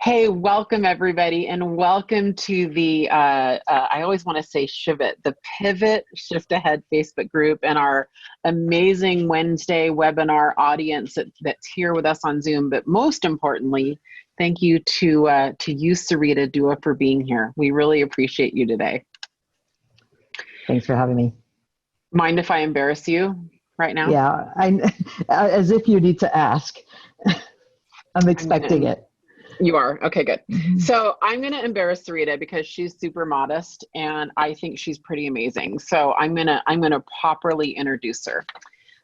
Hey, welcome everybody, and welcome to the, I always want to say Shivit, the Pivot Shift Ahead Facebook group, and our amazing Wednesday webinar audience that's here with us on Zoom. But most importantly, thank you to you, Sarita Dua, for being here. We really appreciate you today. Thanks for having me. Mind if I embarrass you right now? Yeah, as if you need to ask. I'm expecting it. You are? Okay, good. So I'm going to embarrass Sarita because she's super modest and I think she's pretty amazing. So I'm going to properly introduce her.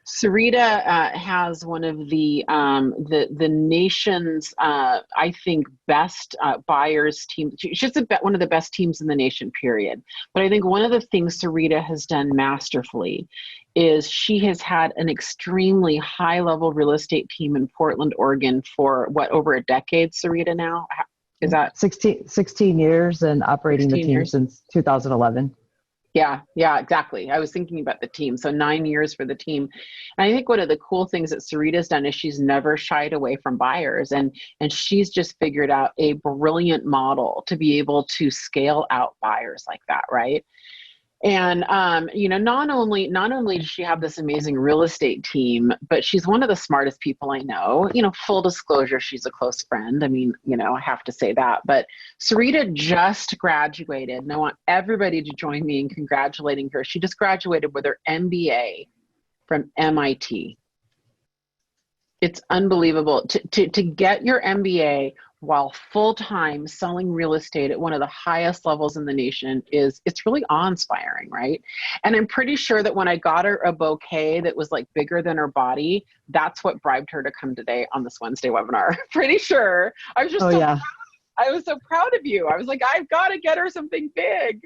Sarita has one of the nation's, I think, best buyers team. She's one of the best teams in the nation, period. But I think one of the things Sarita has done masterfully is she has had an extremely high-level real estate team in Portland, Oregon for over a decade, Sarita, now? Is that 16 years and operating the team years? Since 2011. Yeah, exactly. I was thinking about the team. So 9 years for the team. And I think one of the cool things that Sarita's done is she's never shied away from buyers. And she's just figured out a brilliant model to be able to scale out buyers like that, right? And, not only does she have this amazing real estate team, but she's one of the smartest people I know. Full disclosure, she's a close friend. I mean, I have to say that. But Sarita just graduated, and I want everybody to join me in congratulating her. She just graduated with her MBA from MIT. It's unbelievable. To get your MBA while full-time selling real estate at one of the highest levels in the nation it's really awe-inspiring, right? And I'm pretty sure that when I got her a bouquet that was like bigger than her body, that's what bribed her to come today on this Wednesday webinar. Pretty sure. I was just I was so proud of you. I was like, I've got to get her something big.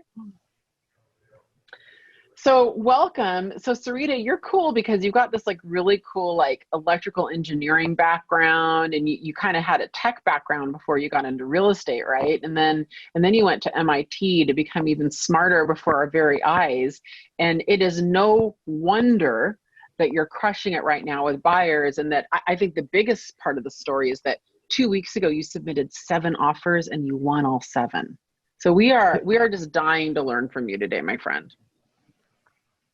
So welcome. So Sarita, you're cool because you've got this like really cool like electrical engineering background, and you kind of had a tech background before you got into real estate, right? And then you went to MIT to become even smarter before our very eyes. And it is no wonder that you're crushing it right now with buyers. And that I think the biggest part of the story is that 2 weeks ago you submitted 7 offers and you won all 7. So we are just dying to learn from you today, my friend.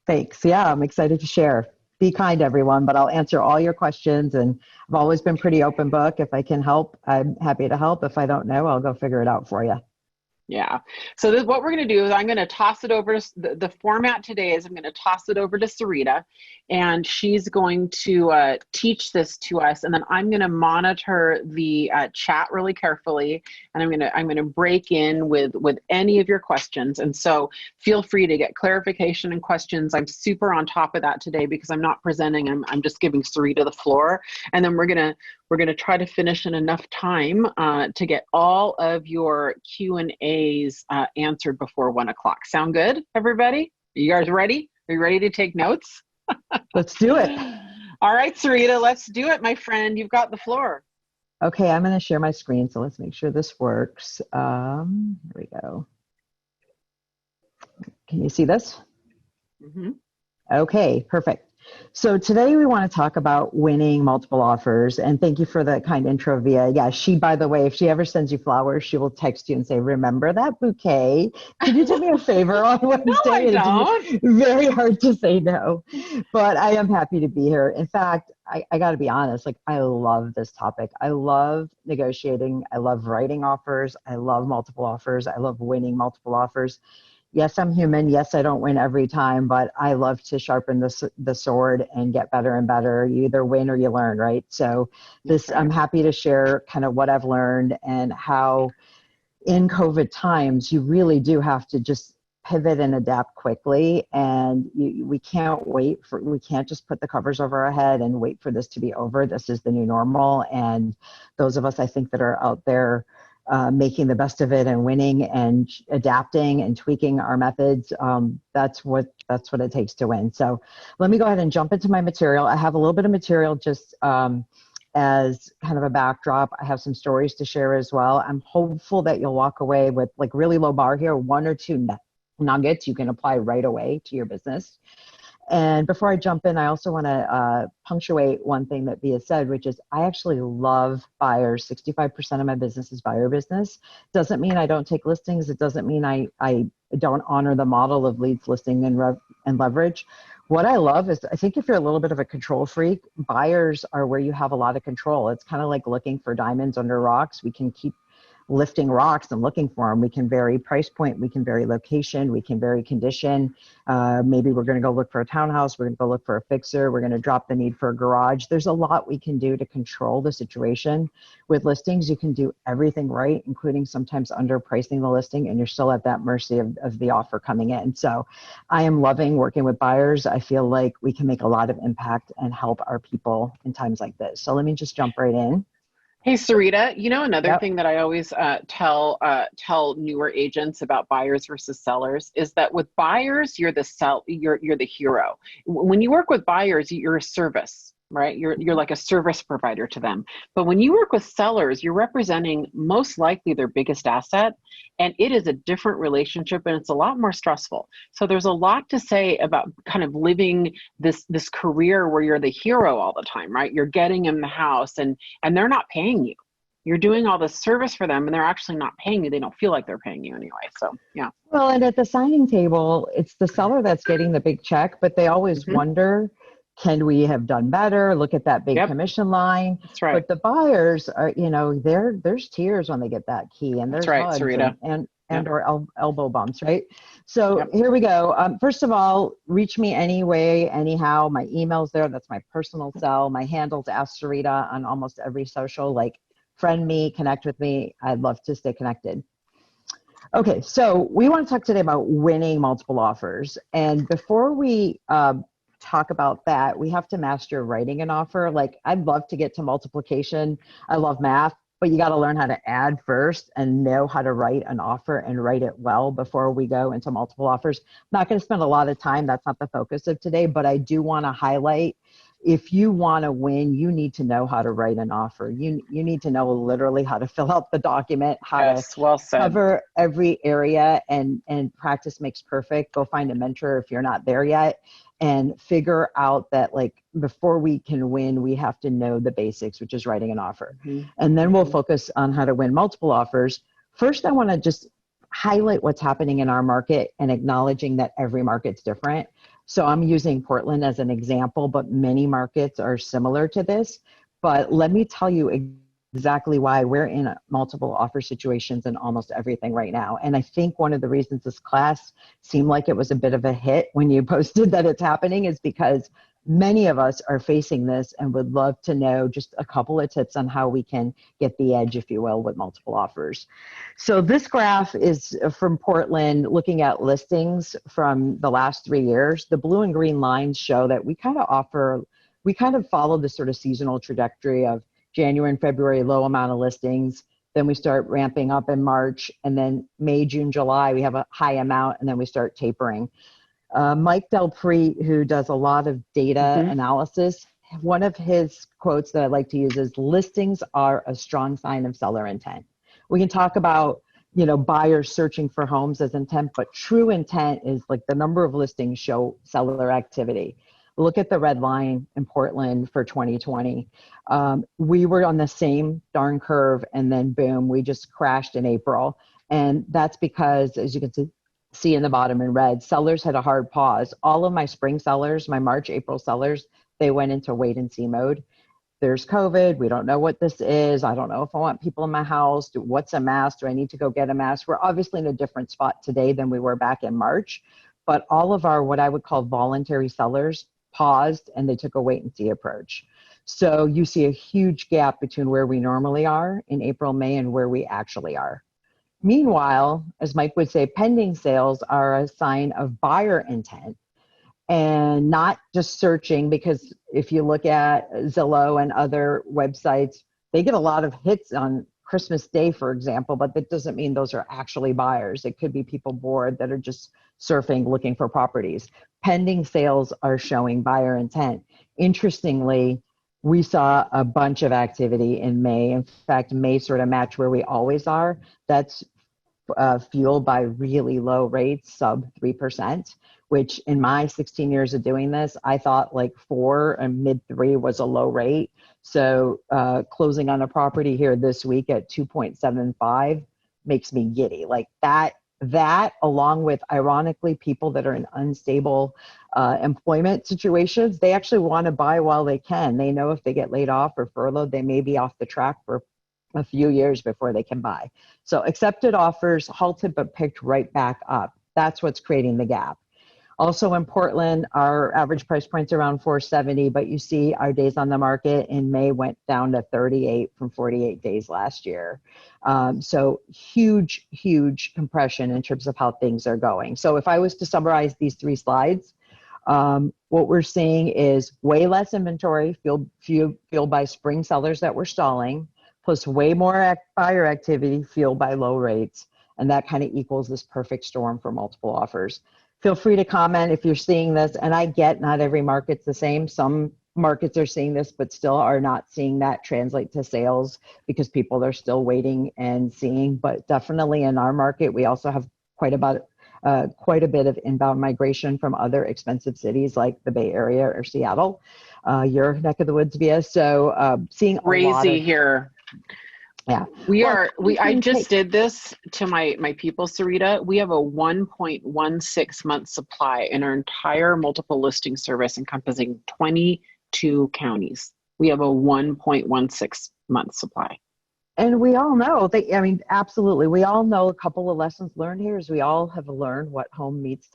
Thanks. Yeah, I'm excited to share. Be kind, everyone, but I'll answer all your questions. And I've always been pretty open book. If I can help, I'm happy to help. If I don't know, I'll go figure it out for you. Yeah. So what we're going to do is I'm going to toss it over to the format today is I'm going to toss it over to Sarita, and she's going to teach this to us. And then I'm going to monitor the chat really carefully. And I'm going to break in with any of your questions. And so feel free to get clarification and questions. I'm super on top of that today because I'm not presenting. I'm just giving Sarita the floor. And then we're going to try to finish in enough time to get all of your Q&As answered before 1 o'clock. Sound good, everybody? Are you guys ready? Are you ready to take notes? Let's do it. All right, Sarita, let's do it, my friend. You've got the floor. Okay, I'm going to share my screen, so let's make sure this works. Here we go. Can you see this? Mm-hmm. Okay, perfect. So today we want to talk about winning multiple offers, and thank you for the kind intro, Via. Yeah, she, by the way, if she ever sends you flowers, she will text you and say, remember that bouquet? Can you do me a favor on Wednesday? No, I don't. It's very hard to say no, but I am happy to be here. In fact, I got to be honest, like I love this topic. I love negotiating. I love writing offers. I love multiple offers. I love winning multiple offers. Yes, I'm human. Yes, I don't win every time, but I love to sharpen the sword and get better and better. You either win or you learn, right? So I'm happy to share kind of what I've learned and how in COVID times, you really do have to just pivot and adapt quickly. And we can't just put the covers over our head and wait for this to be over. This is the new normal. And those of us, I think, that are out there making the best of it and winning and adapting and tweaking our methods. That's what it takes to win. So let me go ahead and jump into my material. I have a little bit of material just as kind of a backdrop. I have some stories to share as well. I'm hopeful that you'll walk away with like really low bar here, 1 or 2 nuggets you can apply right away to your business. And before I jump in, I also want to punctuate one thing that Via said, which is I actually love buyers. 65% of my business is buyer business. Doesn't mean I don't take listings. It doesn't mean I don't honor the model of leads, listing, and leverage. What I love is, I think if you're a little bit of a control freak, buyers are where you have a lot of control. It's kind of like looking for diamonds under rocks. We can keep lifting rocks and looking for them. We can vary price point, we can vary location, we can vary condition. Maybe we're going to go look for a townhouse, we're going to go look for a fixer, we're going to drop the need for a garage. There's a lot we can do to control the situation. With listings, you can do everything right, including sometimes underpricing the listing, and you're still at that mercy of the offer coming in. So I am loving working with buyers. I feel like we can make a lot of impact and help our people in times like this. So let me just jump right in. Hey, Sarita, another Yep. thing that I always tell newer agents about buyers versus sellers is that with buyers, you're the hero. When you work with buyers, you're a service, right? You're like a service provider to them. But when you work with sellers, you're representing most likely their biggest asset, and it is a different relationship, and it's a lot more stressful. So there's a lot to say about kind of living this career where you're the hero all the time, right? You're getting in the house, and they're not paying you. You're doing all this service for them, and they're actually not paying you. They don't feel like they're paying you anyway. So yeah. Well, and at the signing table, it's the seller that's getting the big check, but they always wonder, can we have done better? Look at that big commission line. That's right. But the buyers are, there's tears when they get that key, and there's hugs Sarita. and or elbow bumps, right? So here we go. First of all, reach me anyway, anyhow. My email's there. That's my personal cell. My handle's Ask Sarita on almost every social. Like, friend me, connect with me. I'd love to stay connected. Okay, so we want to talk today about winning multiple offers. And before we talk about that, we have to master writing an offer. Like, I'd love to get to multiplication. I love math, but you got to learn how to add first and know how to write an offer and write it well before we go into multiple offers. I'm not going to spend a lot of time. That's not the focus of today, but I do want to highlight, if you want to win, you need to know how to write an offer. You need to know literally how to fill out the document, how to cover every area, and practice makes perfect. Go find a mentor if you're not there yet, and figure out that, like, before we can win, we have to know the basics, which is writing an offer. And then we'll focus on how to win multiple offers. First, I want to just highlight what's happening in our market and acknowledging that every market's different. So I'm using Portland as an example, but many markets are similar to this. But let me tell you exactly why we're in multiple offer situations in almost everything right now. And I think one of the reasons this class seemed like it was a bit of a hit when you posted that it's happening is because many of us are facing this and would love to know just a couple of tips on how we can get the edge, if you will, with multiple offers. So this graph is from Portland, looking at listings from the last 3 years. The blue and green lines show that we kind of follow this sort of seasonal trajectory of January and February, low amount of listings. Then we start ramping up in March, and then May, June, July, we have a high amount, and then we start tapering. Mike Delpree, who does a lot of data analysis, one of his quotes that I like to use is, listings are a strong sign of seller intent. We can talk about, buyers searching for homes as intent, but true intent is like the number of listings show seller activity. Look at the red line in Portland for 2020. We were on the same darn curve, and then boom, we just crashed in April. And that's because, as you can see in the bottom in red, sellers had a hard pause. All of my spring sellers, my March, April sellers, they went into wait and see mode. There's COVID. We don't know what this is. I don't know if I want people in my house. What's a mask? Do I need to go get a mask? We're obviously in a different spot today than we were back in March, but all of our, what I would call voluntary sellers, paused and they took a wait and see approach. So you see a huge gap between where we normally are in April, May, and where we actually are. Meanwhile, as Mike would say, pending sales are a sign of buyer intent and not just searching, because if you look at Zillow and other websites, they get a lot of hits on Christmas Day, for example, but that doesn't mean those are actually buyers. It could be people bored that are just surfing, looking for properties. Pending sales are showing buyer intent. Interestingly, we saw a bunch of activity in May. In fact, May sort of matched where we always are. That's fueled by really low rates, sub 3%, which in my 16 years of doing this, I thought like 4 and mid 3 was a low rate. So closing on a property here this week at 2.75 makes me giddy. Like that along with, ironically, people that are in unstable employment situations, they actually want to buy while they can. They know if they get laid off or furloughed, they may be off the track for a few years before they can buy. So accepted offers halted but picked right back up. That's what's creating the gap. Also in Portland, our average price point's around 470, but you see our days on the market in May went down to 38 from 48 days last year. So huge, huge compression in terms of how things are going. So if I was to summarize these 3 slides, what we're seeing is way less inventory fueled by spring sellers that were stalling, plus way more buyer activity fueled by low rates. And that kind of equals this perfect storm for multiple offers. Feel free to comment if you're seeing this. And I get not every market's the same. Some markets are seeing this, but still are not seeing that translate to sales because people are still waiting and seeing. But definitely in our market, we also have quite a bit of inbound migration from other expensive cities like the Bay Area or Seattle, your neck of the woods, Via. So seeing crazy here. Yeah. I just did this to my people, Sarita. We have a 1.16 month supply in our entire multiple listing service encompassing 22 counties. We have a 1.16 month supply. And we all know, absolutely. We all know a couple of lessons learned here is we all have learned what home means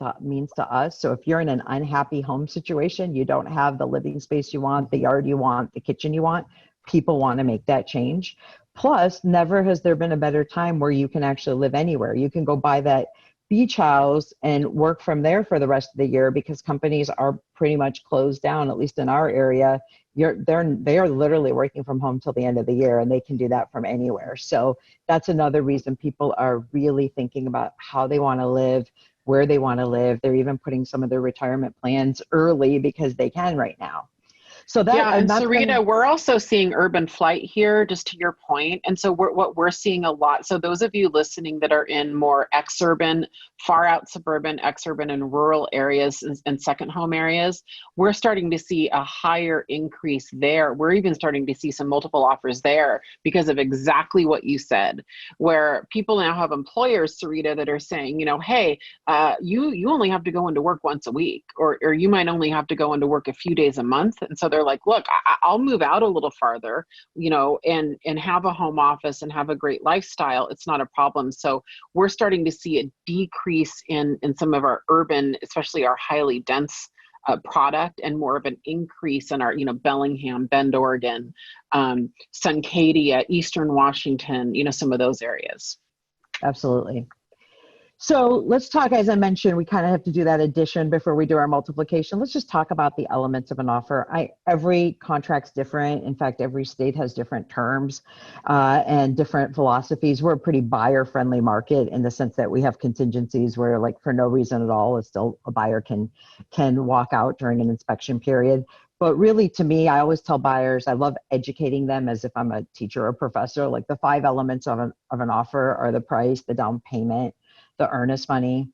to us. So if you're in an unhappy home situation, you don't have the living space you want, the yard you want, the kitchen you want, people want to make that change. Plus, never has there been a better time where you can actually live anywhere. You can go buy that beach house and work from there for the rest of the year because companies are pretty much closed down, at least in our area. They are literally working from home till the end of the year, and they can do that from anywhere. So that's another reason people are really thinking about how they want to live, where they want to live. They're even putting some of their retirement plans early because they can right now. So that, yeah, and Sarita, we're also seeing urban flight here, just to your point. And so what we're seeing a lot, so those of you listening that are in more exurban, far out suburban, exurban and rural areas and second home areas, we're starting to see a higher increase there. We're even starting to see some multiple offers there because of exactly what you said, where people now have employers, Sarita, that are saying, hey, you only have to go into work once a week, or you might only have to go into work a few days a month. And so they're like, look, I'll move out a little farther, and have a home office and have a great lifestyle. It's not a problem. So we're starting to see a decrease in some of our urban, especially our highly dense product, and more of an increase in our, Bellingham, Bend, Oregon, Suncadia, Eastern Washington, some of those areas. Absolutely. So let's talk, as I mentioned, we kind of have to do that addition before we do our multiplication. Let's just talk about the elements of an offer. Every contract's different. In fact, every state has different terms and different philosophies. We're a pretty buyer-friendly market in the sense that we have contingencies where, like, for no reason at all, it's still a buyer can walk out during an inspection period. But really, to me, I always tell buyers, I love educating them as if I'm a teacher or professor. Like, the 5 elements of an offer are the price, the down payment, the earnest money,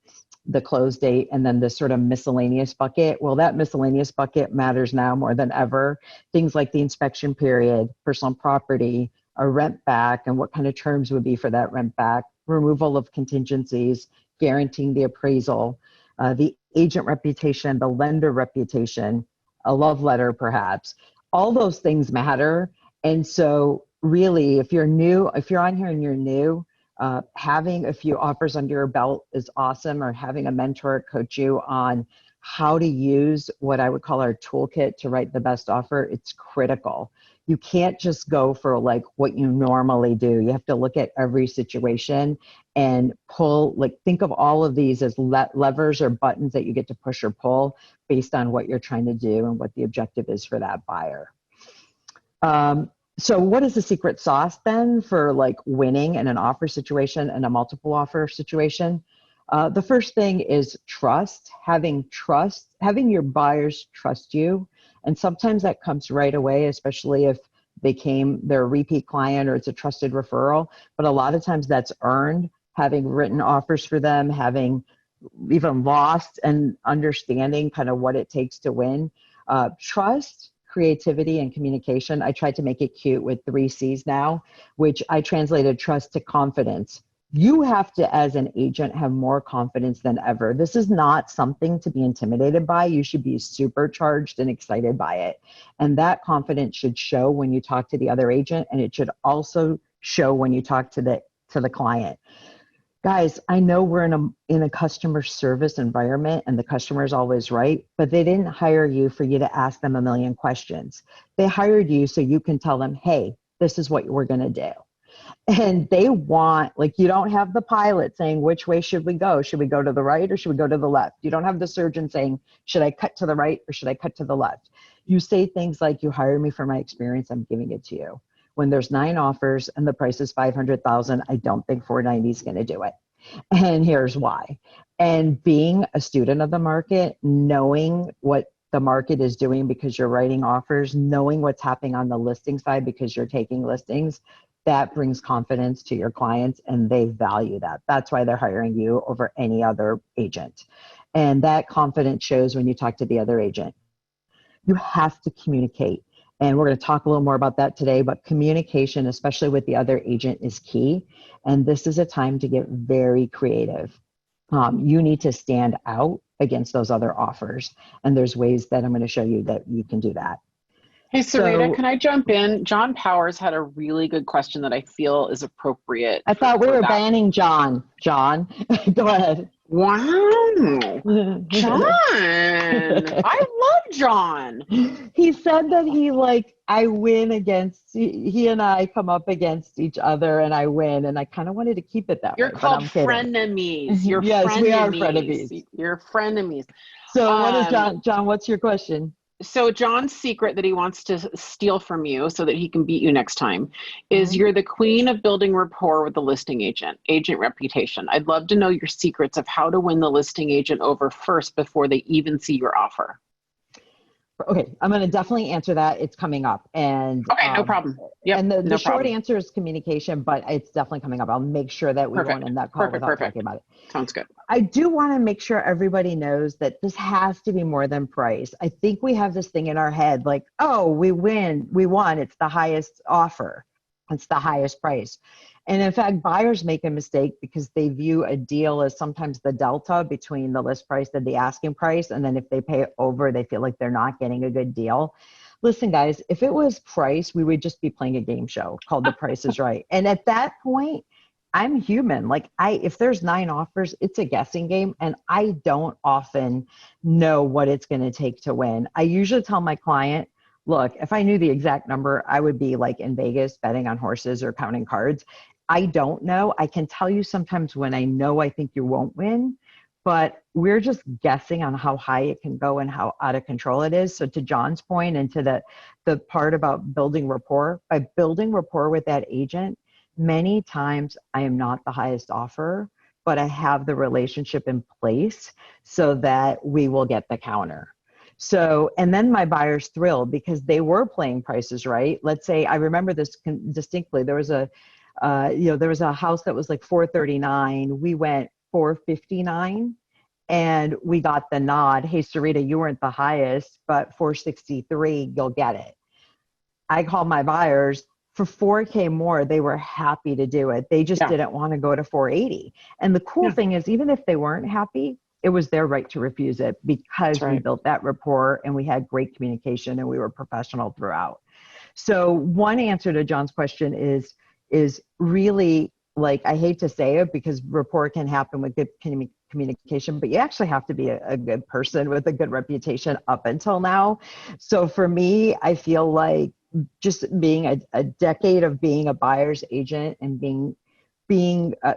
the close date, and then this sort of miscellaneous bucket. Well, that miscellaneous bucket matters now more than ever. Things like the inspection period, personal property, a rent back, and what kind of terms would be for that rent back, removal of contingencies, guaranteeing the appraisal, the agent reputation, the lender reputation, a love letter perhaps. All those things matter. And so really, if you're on here and you're new, having a few offers under your belt is awesome, or having a mentor coach you on how to use what I would call our toolkit to write the best offer. It's critical. You can't just go for like what you normally do. You have to look at every situation and think of all of these as levers or buttons that you get to push or pull based on what you're trying to do and what the objective is for that buyer. So what is the secret sauce then for like winning in an offer situation and a multiple offer situation? The first thing is trust, having your buyers trust you. And sometimes that comes right away, especially if they're a repeat client or it's a trusted referral. But a lot of times that's earned having written offers for them, having even lost and understanding kind of what it takes to win. Trust, creativity, and communication. I tried to make it cute with 3 C's now, which I translated trust to confidence. You have to, as an agent, have more confidence than ever. This is not something to be intimidated by. You should be supercharged and excited by it. And that confidence should show when you talk to the other agent, and it should also show when you talk to the client. Guys, I know we're in a customer service environment and the customer is always right, but they didn't hire you for you to ask them a million questions. They hired you so you can tell them, hey, this is what we're going to do. And they want, like, you don't have the pilot saying, which way should we go? Should we go to the right or should we go to the left? You don't have the surgeon saying, should I cut to the right or should I cut to the left? You say things like, you hired me for my experience, I'm giving it to you. When there's 9 offers and the price is $500,000, I don't think 490 is going to do it. And here's why. And being a student of the market, knowing what the market is doing because you're writing offers, knowing what's happening on the listing side because you're taking listings, that brings confidence to your clients and they value that. That's why they're hiring you over any other agent. And that confidence shows when you talk to the other agent. You have to communicate. And we're going to talk a little more about that today, but communication, especially with the other agent, is key. And this is a time to get very creative. You need to stand out against those other offers. And there's ways that I'm going to show you that you can do that. Hey, Sarita, can I jump in? John Powers had a really good question that I feel is appropriate. I thought we were banning John. John, go ahead. Wow. John. I love John. He said that I win against, he and I come up against each other and I win. And I kind of wanted to keep it that way. You're called frenemies. You're yes, frenemies. We are frenemies. You're frenemies. So what is John, what's your question? So John's secret that he wants to steal from you so that he can beat you next time is you're the queen of building rapport with the listing agent reputation. I'd love to know your secrets of how to win the listing agent over first before they even see your offer. Okay, I'm going to definitely answer that. It's coming up. And okay, no problem. Yep, and the short answer is communication, but it's definitely coming up. I'll make sure that we won't end that call without talking about it. Sounds good. I do want to make sure everybody knows that this has to be more than price. I think we have this thing in our head like, oh, we won. It's the highest offer. It's the highest price. And in fact, buyers make a mistake because they view a deal as sometimes the delta between the list price and the asking price. And then if they pay over, they feel like they're not getting a good deal. Listen, guys, if it was price, we would just be playing a game show called The Price is Right. And at that point, I'm human. If there's 9 offers, it's a guessing game. And I don't often know what it's going to take to win. I usually tell my client, look, if I knew the exact number, I would be like in Vegas betting on horses or counting cards. I don't know. I can tell you sometimes when I know I think you won't win, but we're just guessing on how high it can go and how out of control it is. So to John's point and to the part about building rapport, by building rapport with that agent, many times I am not the highest offer, but I have the relationship in place so that we will get the counter. So, and then my buyer's thrilled because they were playing prices right. Let's say, I remember this distinctly. There was a house that was like $439. We went $459 and we got the nod. Hey, Sarita, you weren't the highest, but $463, you'll get it. I called my buyers for $4K more. They were happy to do it. They just didn't want to go to $480. And the cool thing is, even if they weren't happy, it was their right to refuse it because we built that rapport and we had great communication and we were professional throughout. So one answer to John's question is really, I hate to say it because rapport can happen with good communication, but you actually have to be a good person with a good reputation up until now. So for me, I feel like just being a decade of being a buyer's agent and being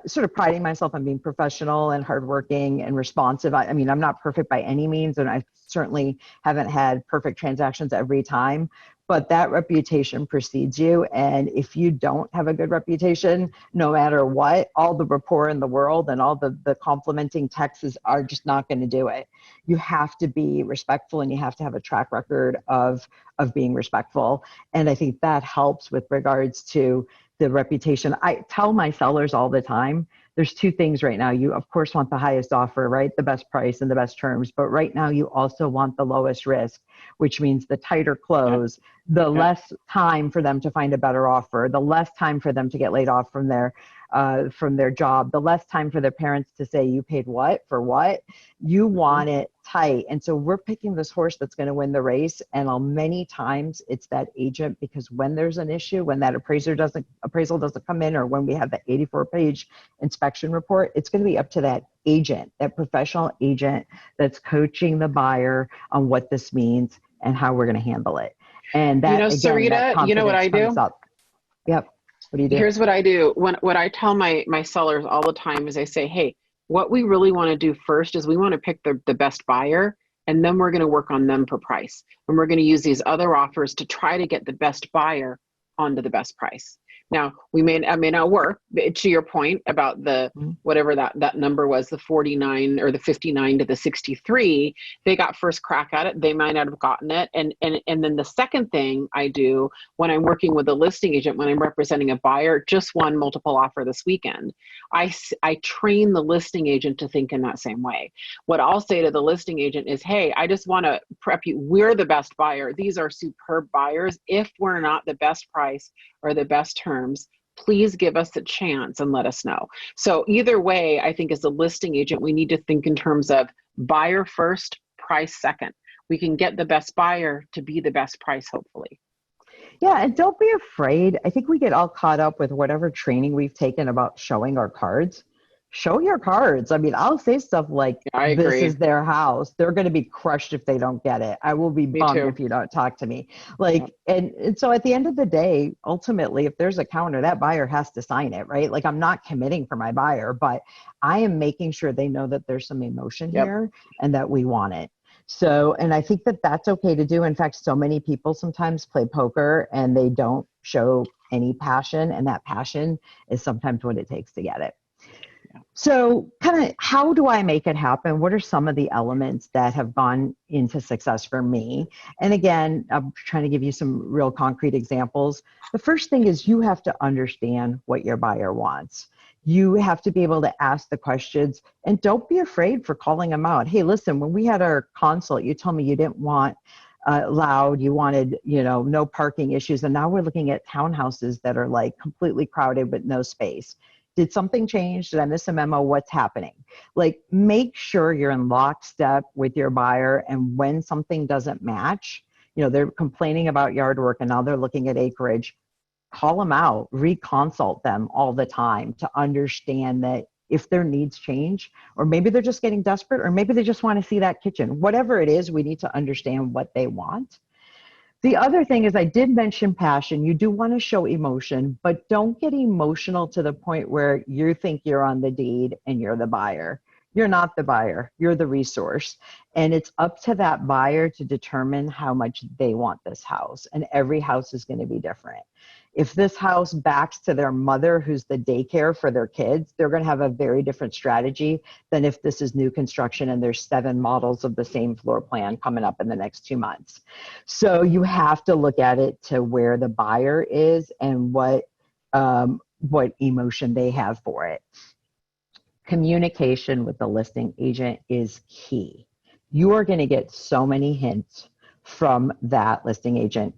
sort of priding myself on being professional and hardworking and responsive. I mean, I'm not perfect by any means, and I certainly haven't had perfect transactions every time, but that reputation precedes you. And if you don't have a good reputation, no matter what, all the rapport in the world and all the complimenting texts are just not going to do it. You have to be respectful and you have to have a track record of being respectful. And I think that helps with regards to the reputation. I tell my sellers all the time, there's two things right now. You, of course, want the highest offer, right? The best price and the best terms. But right now, you also want the lowest risk, which means the tighter close, the less time for them to find a better offer, the less time for them to get laid off from their job, the less time for their parents to say, you paid what for what? You want it tight. And so we're picking this horse that's going to win the race. And many times it's that agent, because when there's an issue, when that appraisal doesn't come in, or when we have the 84-page inspection report, it's going to be up to that agent, that professional agent that's coaching the buyer on what this means and how we're going to handle it. And that, again, Sarita, that you know what I do? Yep. What do you do? Here's what I do. What I tell my sellers all the time is I say, hey, what we really want to do first is we want to pick the best buyer, and then we're going to work on them for price. And we're going to use these other offers to try to get the best buyer onto the best price. Now, I may not work, to your point about the, whatever that number was, the 49 or the 59 to the 63, they got first crack at it. They might not have gotten it. And then the second thing I do when I'm working with a listing agent, when I'm representing a buyer, just won multiple offer this weekend, I train the listing agent to think in that same way. What I'll say to the listing agent is, hey, I just want to prep you. We're the best buyer. These are superb buyers. If we're not the best price or the best terms, please give us a chance and let us know. So either way, I think as a listing agent, we need to think in terms of buyer first, price second. We can get the best buyer to be the best price, hopefully. Yeah, and don't be afraid. I think we get all caught up with whatever training we've taken about showing our cards. Show your cards. I mean, I'll say stuff like, this is their house. They're going to be crushed if they don't get it. I will be bummed if you don't talk to me. Like, and so at the end of the day, ultimately, if there's a counter, that buyer has to sign it, right? Like, I'm not committing for my buyer, but I am making sure they know that there's some emotion here and that we want it. So, and I think that that's okay to do. In fact, so many people sometimes play poker and they don't show any passion, and that passion is sometimes what it takes to get it. So kind of, how do I make it happen? What are some of the elements that have gone into success for me? And again, I'm trying to give you some real concrete examples. The first thing is you have to understand what your buyer wants. You have to be able to ask the questions, and don't be afraid for calling them out. Hey, listen, when we had our consult, you told me you didn't want loud, you wanted, no parking issues. And now we're looking at townhouses that are like completely crowded with no space. Did something change? Did I miss a memo? What's happening? Like, make sure you're in lockstep with your buyer. And when something doesn't match, they're complaining about yard work and now they're looking at acreage, call them out, reconsult them all the time to understand that if their needs change, or maybe they're just getting desperate, or maybe they just want to see that kitchen. Whatever it is, we need to understand what they want. The other thing is, I did mention passion. You do want to show emotion, but don't get emotional to the point where you think you're on the deed and you're the buyer. You're not the buyer, you're the resource. And it's up to that buyer to determine how much they want this house. And every house is going to be different. If this house backs to their mother, who's the daycare for their kids, they're going to have a very different strategy than if this is new construction and there's 7 models of the same floor plan coming up in the next 2 months. So you have to look at it to where the buyer is and what emotion they have for it. Communication with the listing agent is key. You are going to get so many hints from that listing agent.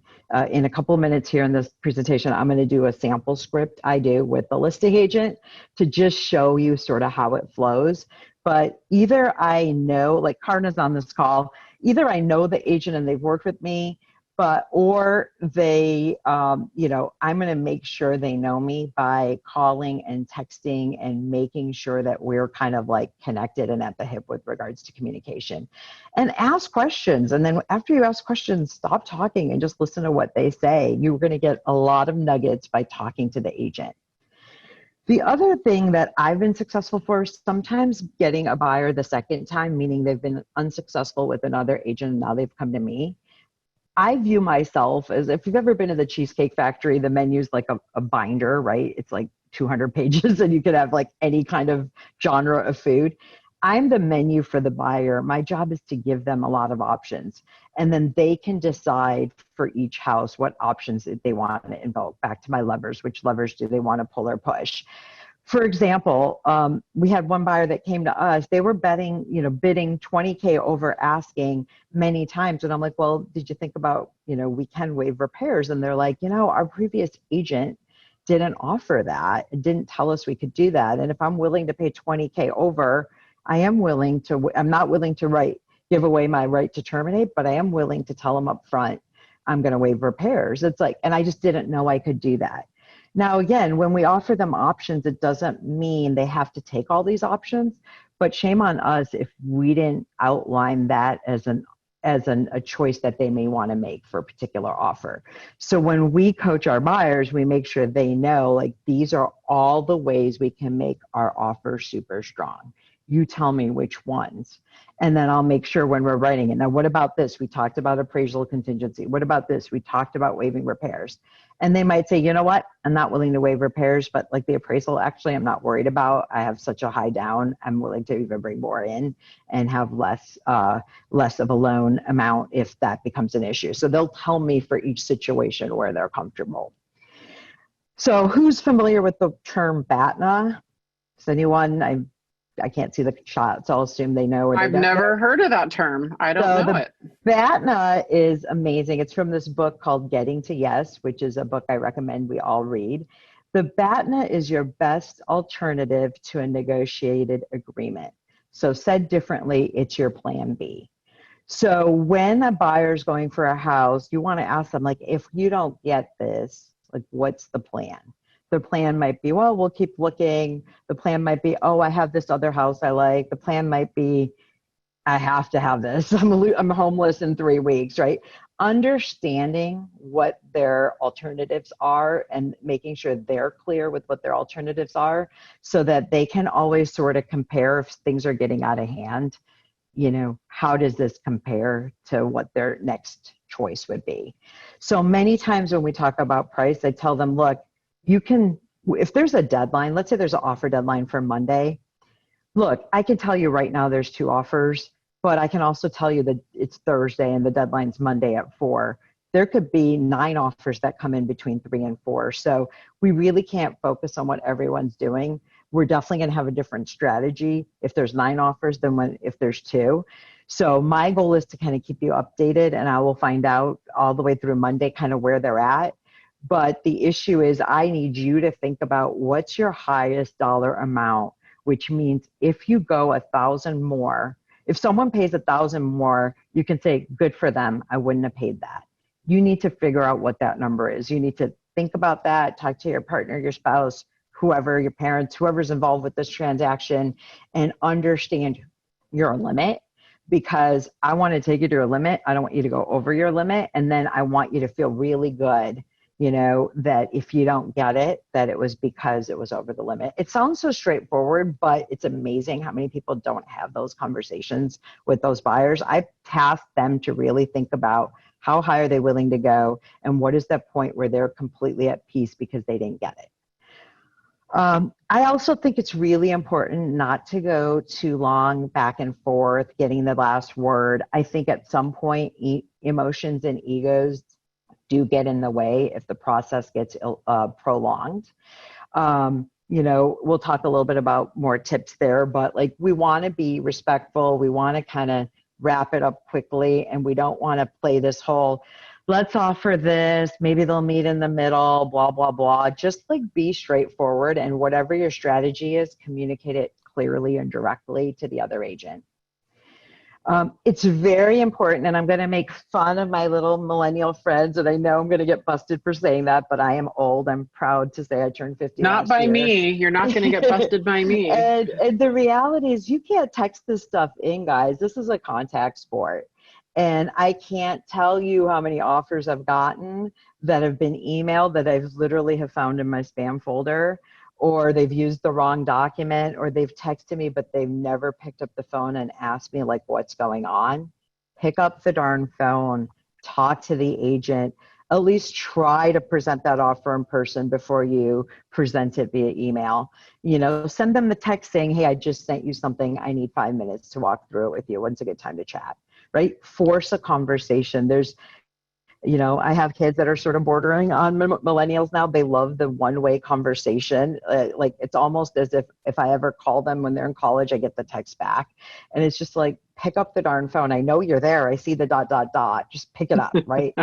In a couple of minutes here in this presentation, I'm going to do a sample script I do with the listing agent to just show you sort of how it flows. But either I know, like Karna's on this call, either I know the agent and they've worked with me, or they, I'm going to make sure they know me by calling and texting and making sure that we're kind of like connected and at the hip with regards to communication. And ask questions. And then after you ask questions, stop talking and just listen to what they say. You're going to get a lot of nuggets by talking to the agent. The other thing that I've been successful for, sometimes getting a buyer the second time, meaning they've been unsuccessful with another agent and now they've come to me. I view myself as, if you've ever been to the Cheesecake Factory, the menu's like a binder, right? It's like 200 pages and you could have like any kind of genre of food. I'm the menu for the buyer. My job is to give them a lot of options. And then they can decide for each house what options they want to invoke. Back to my levers, which levers do they want to pull or push? For example, we had one buyer that came to us. They were bidding 20K over asking many times. And I'm like, well, did you think about, we can waive repairs? And they're like, our previous agent didn't offer that. It didn't tell us we could do that. And if I'm willing to pay 20K over, I'm not willing to give away my right to terminate, but I am willing to tell them up front, I'm going to waive repairs. It's like, and I just didn't know I could do that. Now, again, when we offer them options, it doesn't mean they have to take all these options, but shame on us if we didn't outline that as a choice that they may want to make for a particular offer. So when we coach our buyers, we make sure they know, like, these are all the ways we can make our offer super strong. You tell me which ones. And then I'll make sure when we're writing it. Now, what about this? We talked about appraisal contingency. What about this? We talked about waiving repairs. And they might say, you know what? I'm not willing to waive repairs, but like the appraisal, actually, I'm not worried about. I have such a high down. I'm willing to even bring more in and have less of a loan amount if that becomes an issue. So they'll tell me for each situation where they're comfortable. So who's familiar with the term BATNA? Is anyone? I can't see the shot, so I'll assume they know. I've never heard of that term. I don't know it. BATNA is amazing. It's from this book called Getting to Yes, which is a book I recommend we all read. The BATNA is your best alternative to a negotiated agreement. So said differently, it's your plan B. So when a buyer's going for a house, you want to ask them, like, if you don't get this, like, what's the plan? The plan might be, well, we'll keep looking. The plan might be, oh, I have this other house I like. The plan might be, I have to have this. I'm homeless in 3 weeks, right? Understanding what their alternatives are and making sure they're clear with what their alternatives are so that they can always sort of compare if things are getting out of hand. How does this compare to what their next choice would be? So many times when we talk about price, I tell them, look, if there's a deadline, let's say there's an offer deadline for Monday. Look, I can tell you right now there's 2 offers, but I can also tell you that it's Thursday and the deadline's Monday at 4. There could be 9 offers that come in between 3 and 4. So we really can't focus on what everyone's doing. We're definitely going to have a different strategy if there's 9 offers than if there's 2. So my goal is to kind of keep you updated, and I will find out all the way through Monday kind of where they're at. But the issue is I need you to think about what's your highest dollar amount, which means if you go 1,000 more, if someone pays 1,000 more, you can say, good for them. I wouldn't have paid that. You need to figure out what that number is. You need to think about that, talk to your partner, your spouse, whoever, your parents, whoever's involved with this transaction, and understand your limit, because I want to take you to a limit. I don't want you to go over your limit. And then I want you to feel really good, that if you don't get it, that it was because it was over the limit. It sounds so straightforward, but it's amazing how many people don't have those conversations with those buyers. I task them to really think about how high are they willing to go and what is that point where they're completely at peace because they didn't get it. I also think it's really important not to go too long back and forth getting the last word. I think at some point emotions and egos do get in the way if the process gets prolonged. We'll talk a little bit about more tips there, but like we want to be respectful. We want to kind of wrap it up quickly, and we don't want to play this whole, let's offer this, maybe they'll meet in the middle, blah, blah, blah. Just like be straightforward, and whatever your strategy is, communicate it clearly and directly to the other agent. It's very important, and I'm going to make fun of my little millennial friends, and I know I'm going to get busted for saying that, but I am old. I'm proud to say I turned 50 Not by year. me. You're not going to get busted by me. And the reality is you can't text this stuff in, guys. This is a contact sport. And I can't tell you how many offers I've gotten that have been emailed that I've literally have found in my spam folder, or they've used the wrong document, or they've texted me, but they've never picked up the phone and asked me like what's going on. Pick up the darn phone, talk to the agent, at least try to present that offer in person before you present it via email. Send them the text saying, hey, I just sent you something. I need 5 minutes to walk through it with you. When's a good time to chat, right? Force a conversation. You know, I have kids that are sort of bordering on millennials now. They love the one-way conversation. Like it's almost as if I ever call them when they're in college, I get the text back. And it's just like, pick up the darn phone. I know you're there. I see the ... Just pick it up, right?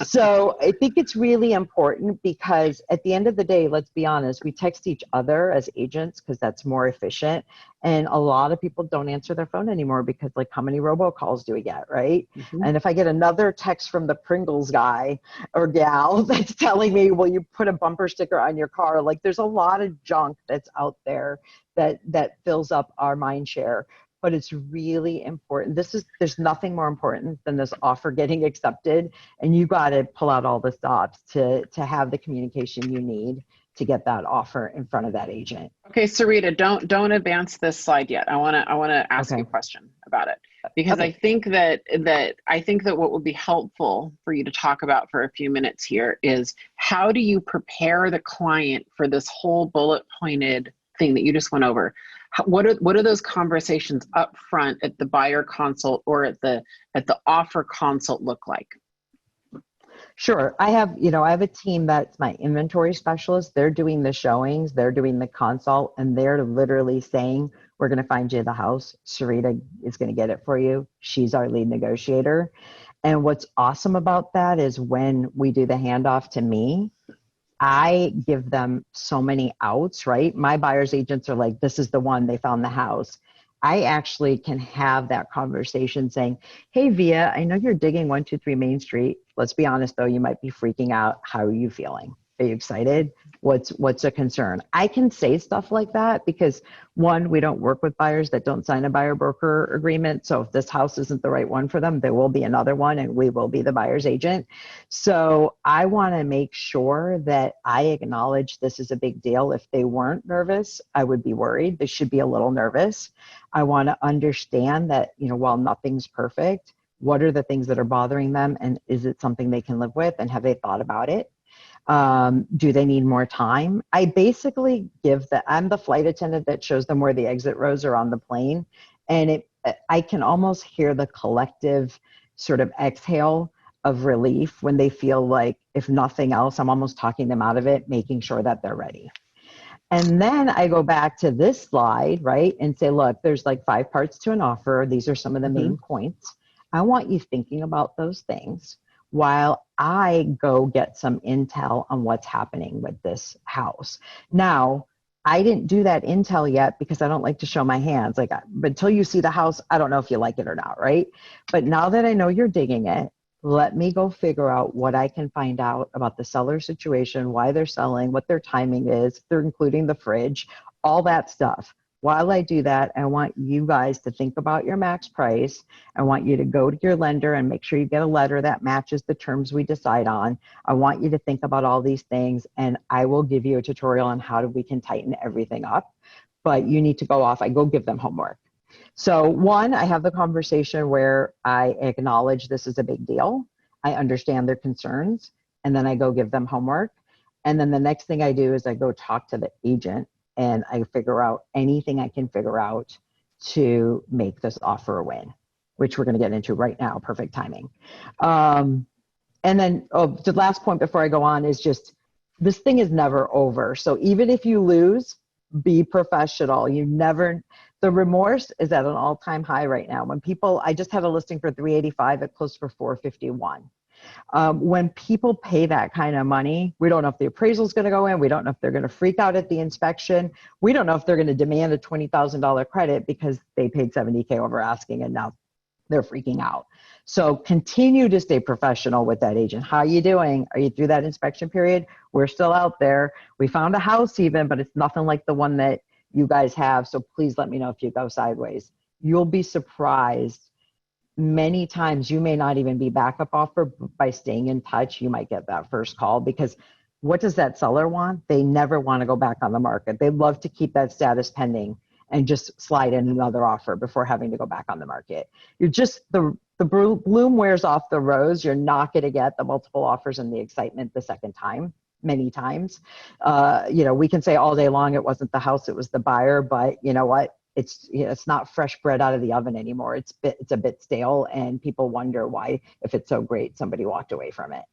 So I think it's really important because at the end of the day, let's be honest, we text each other as agents because that's more efficient. And a lot of people don't answer their phone anymore because like how many robocalls do we get, right? Mm-hmm. And if I get another text from the Pringles guy or gal that's telling me, well, you put a bumper sticker on your car, like there's a lot of junk that's out there that fills up our mind share. But it's really important. There's nothing more important than this offer getting accepted, and you got to pull out all the stops to have the communication you need to get that offer in front of that agent. Okay, Sarita, don't advance this slide yet. I want to ask you a question about it because Okay. I think that what would be helpful for you to talk about for a few minutes here is how do you prepare the client for this whole bullet pointed thing that you just went over? What are those conversations up front at the buyer consult or at the offer consult look like? Sure. I have a team that's my inventory specialist. They're doing the showings, they're doing the consult, and they're literally saying, we're going to find you the house. Sarita is going to get it for you. She's our lead negotiator. And what's awesome about that is when we do the handoff to me, I give them so many outs, right? My buyer's agents are like, this is the one, they found the house. I actually can have that conversation saying, hey, Via, I know you're digging 123 Main Street. Let's be honest, though, you might be freaking out. How are you feeling? Are you excited? What's a concern? I can say stuff like that because, one, we don't work with buyers that don't sign a buyer broker agreement. So if this house isn't the right one for them, there will be another one and we will be the buyer's agent. So I want to make sure that I acknowledge this is a big deal. If they weren't nervous, I would be worried. They should be a little nervous. I want to understand that, while nothing's perfect, what are the things that are bothering them? And is it something they can live with? And have they thought about it? Do they need more time? I basically I'm the flight attendant that shows them where the exit rows are on the plane. And I can almost hear the collective sort of exhale of relief when they feel like, if nothing else, I'm almost talking them out of it, making sure that they're ready. And then I go back to this slide, right, and say, look, there's like 5 parts to an offer. These are some of the main points. I want you thinking about those things while I go get some intel on what's happening with this house. Now, I didn't do that intel yet because I don't like to show my hands. Like, until you see the house, I don't know if you like it or not, right? But now that I know you're digging it, let me go figure out what I can find out about the seller situation, why they're selling, what their timing is, if they're including the fridge, all that stuff. While I do that, I want you guys to think about your max price. I want you to go to your lender and make sure you get a letter that matches the terms we decide on. I want you to think about all these things, and I will give you a tutorial on how we can tighten everything up. But you need to go off. I go give them homework. So one, I have the conversation where I acknowledge this is a big deal. I understand their concerns, and then I go give them homework. And then the next thing I do is I go talk to the agent and I figure out anything I can figure out to make this offer a win, which we're going to get into right now. Perfect timing. And then the last point before I go on is just, this thing is never over. So even if you lose, be professional. The remorse is at an all-time high right now. I just had a listing for 385, it closed for 451. When people pay that kind of money, we don't know if the appraisal is going to go in. We don't know if they're going to freak out at the inspection. We don't know if they're going to demand a $20,000 credit because they paid $70K over asking and now they're freaking out. So continue to stay professional with that agent. How are you doing? Are you through that inspection period? We're still out there. We found a house even, but it's nothing like the one that you guys have. So please let me know if you go sideways. You'll be surprised. Many times you may not even be backup offer, but by staying in touch, you might get that first call, because what does that seller want? They never want to go back on the market. They love to keep that status pending and just slide in another offer before having to go back on the market. You're just, the bloom wears off the rose. You're not going to get the multiple offers and the excitement the second time, many times. We can say all day long, it wasn't the house, it was the buyer, but you know what? It's not fresh bread out of the oven anymore. It's a bit stale, and people wonder why, if it's so great, somebody walked away from it.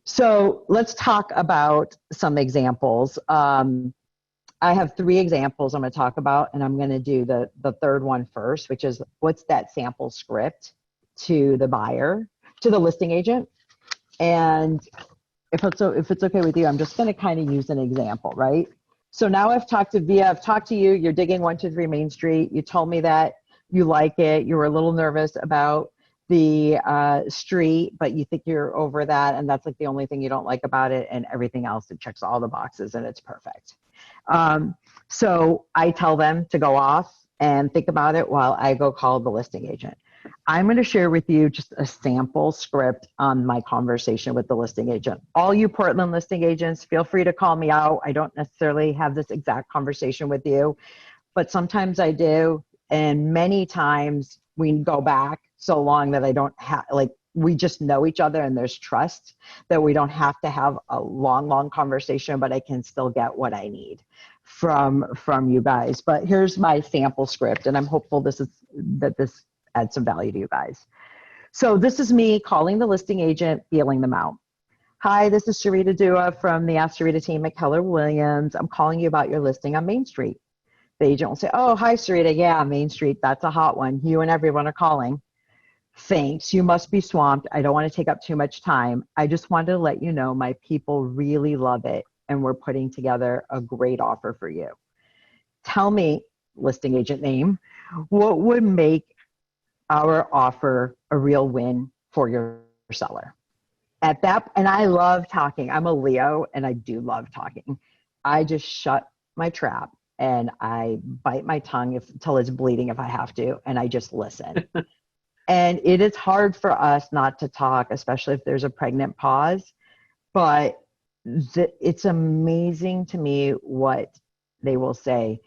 So let's talk about some examples. I have 3 examples I'm going to talk about, and I'm going to do the third one first, which is what's that sample script to the buyer, to the listing agent. And if it's okay with you, I'm just going to kind of use an example, right? So now I've talked to you, you're digging 123 Main Street. You told me that you like it. You were a little nervous about the street, but you think you're over that. And that's like the only thing you don't like about it, and everything else, it checks all the boxes and it's perfect. So I tell them to go off and think about it while I go call the listing agent. I'm going to share with you just a sample script on my conversation with the listing agent. All you Portland listing agents, feel free to call me out. I don't necessarily have this exact conversation with you, but sometimes I do. And many times we go back so long that I don't have, like, we just know each other and there's trust that we don't have to have a long conversation, but I can still get what I need from you guys. But here's my sample script, and I'm hopeful this adds some value to you guys. So this is me calling the listing agent, feeling them out. Hi, this is Sarita Dua from the Ask Sarita team at Keller Williams. I'm calling you about your listing on Main Street. The agent will say, oh, hi, Sarita. Yeah, Main Street, that's a hot one. You and everyone are calling. Thanks, you must be swamped. I don't want to take up too much time. I just wanted to let you know my people really love it, and we're putting together a great offer for you. Tell me, listing agent name, what would make our offer a real win for your seller? At that, and I love talking. I'm a Leo, and I do love talking. I just shut my trap and I bite my tongue till it's bleeding if I have to, and I just listen. And it is hard for us not to talk, especially if there's a pregnant pause. But it's amazing to me what they will say.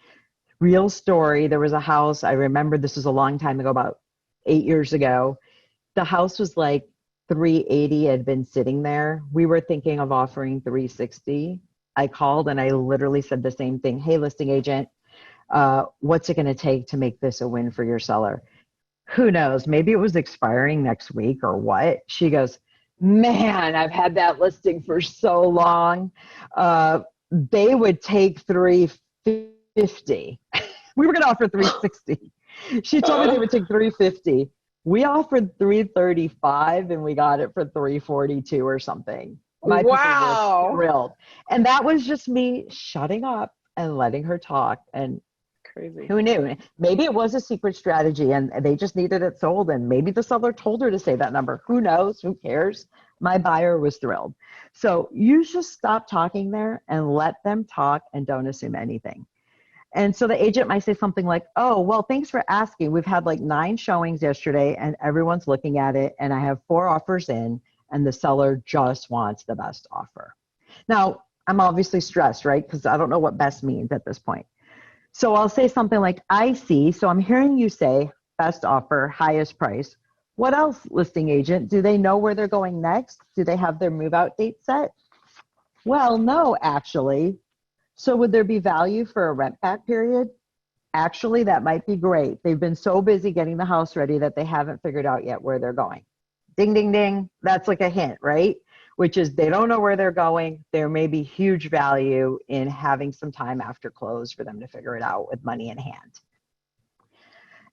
Real story, there was a house, I remember this was a long time ago, about 8 years ago. The house was like 380, had been sitting there. We were thinking of offering 360. I called and I literally said the same thing. Hey, listing agent, what's it going to take to make this a win for your seller? Who knows? Maybe it was expiring next week or what. She goes, man, I've had that listing for so long. They would take 350. We were going to offer 360. She told me they would take 350. We offered 335 and we got it for 342 or something. My people were thrilled. And that was just me shutting up and letting her talk. And crazy. Who knew? Maybe it was a secret strategy and they just needed it sold, and maybe the seller told her to say that number. Who knows? Who cares? My buyer was thrilled. So you just stop talking there and let them talk and don't assume anything. And so the agent might say something like, oh, well, thanks for asking. We've had like 9 showings yesterday and everyone's looking at it, and I have 4 offers in, and the seller just wants the best offer. Now, I'm obviously stressed, right? Because I don't know what best means at this point. So I'll say something like, I see. So I'm hearing you say best offer, highest price. What else, listing agent? Do they know where they're going next? Do they have their move out date set? Well, no, actually. So would there be value for a rent back period? Actually, that might be great. They've been so busy getting the house ready that they haven't figured out yet where they're going. Ding, ding, ding. That's like a hint, right? Which is they don't know where they're going. There may be huge value in having some time after close for them to figure it out with money in hand.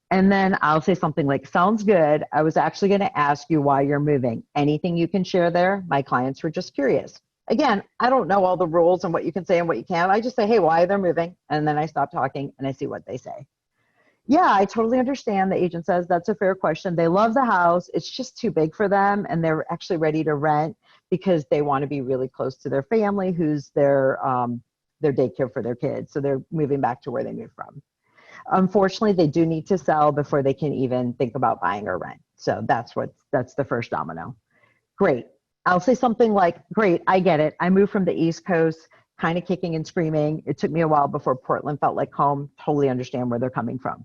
And then I'll say something like, sounds good. I was actually going to ask you why you're moving. Anything you can share there? My clients were just curious. Again, I don't know all the rules and what you can say and what you can't. I just say, hey, why they're moving? And then I stop talking and I see what they say. Yeah, I totally understand. The agent says that's a fair question. They love the house. It's just too big for them. And they're actually ready to rent because they want to be really close to their family, who's their daycare for their kids. So they're moving back to where they moved from. Unfortunately, they do need to sell before they can even think about buying or rent. So that's the first domino. Great. I'll say something like, great, I get it. I moved from the East Coast, kind of kicking and screaming. It took me a while before Portland felt like home. Totally understand where they're coming from.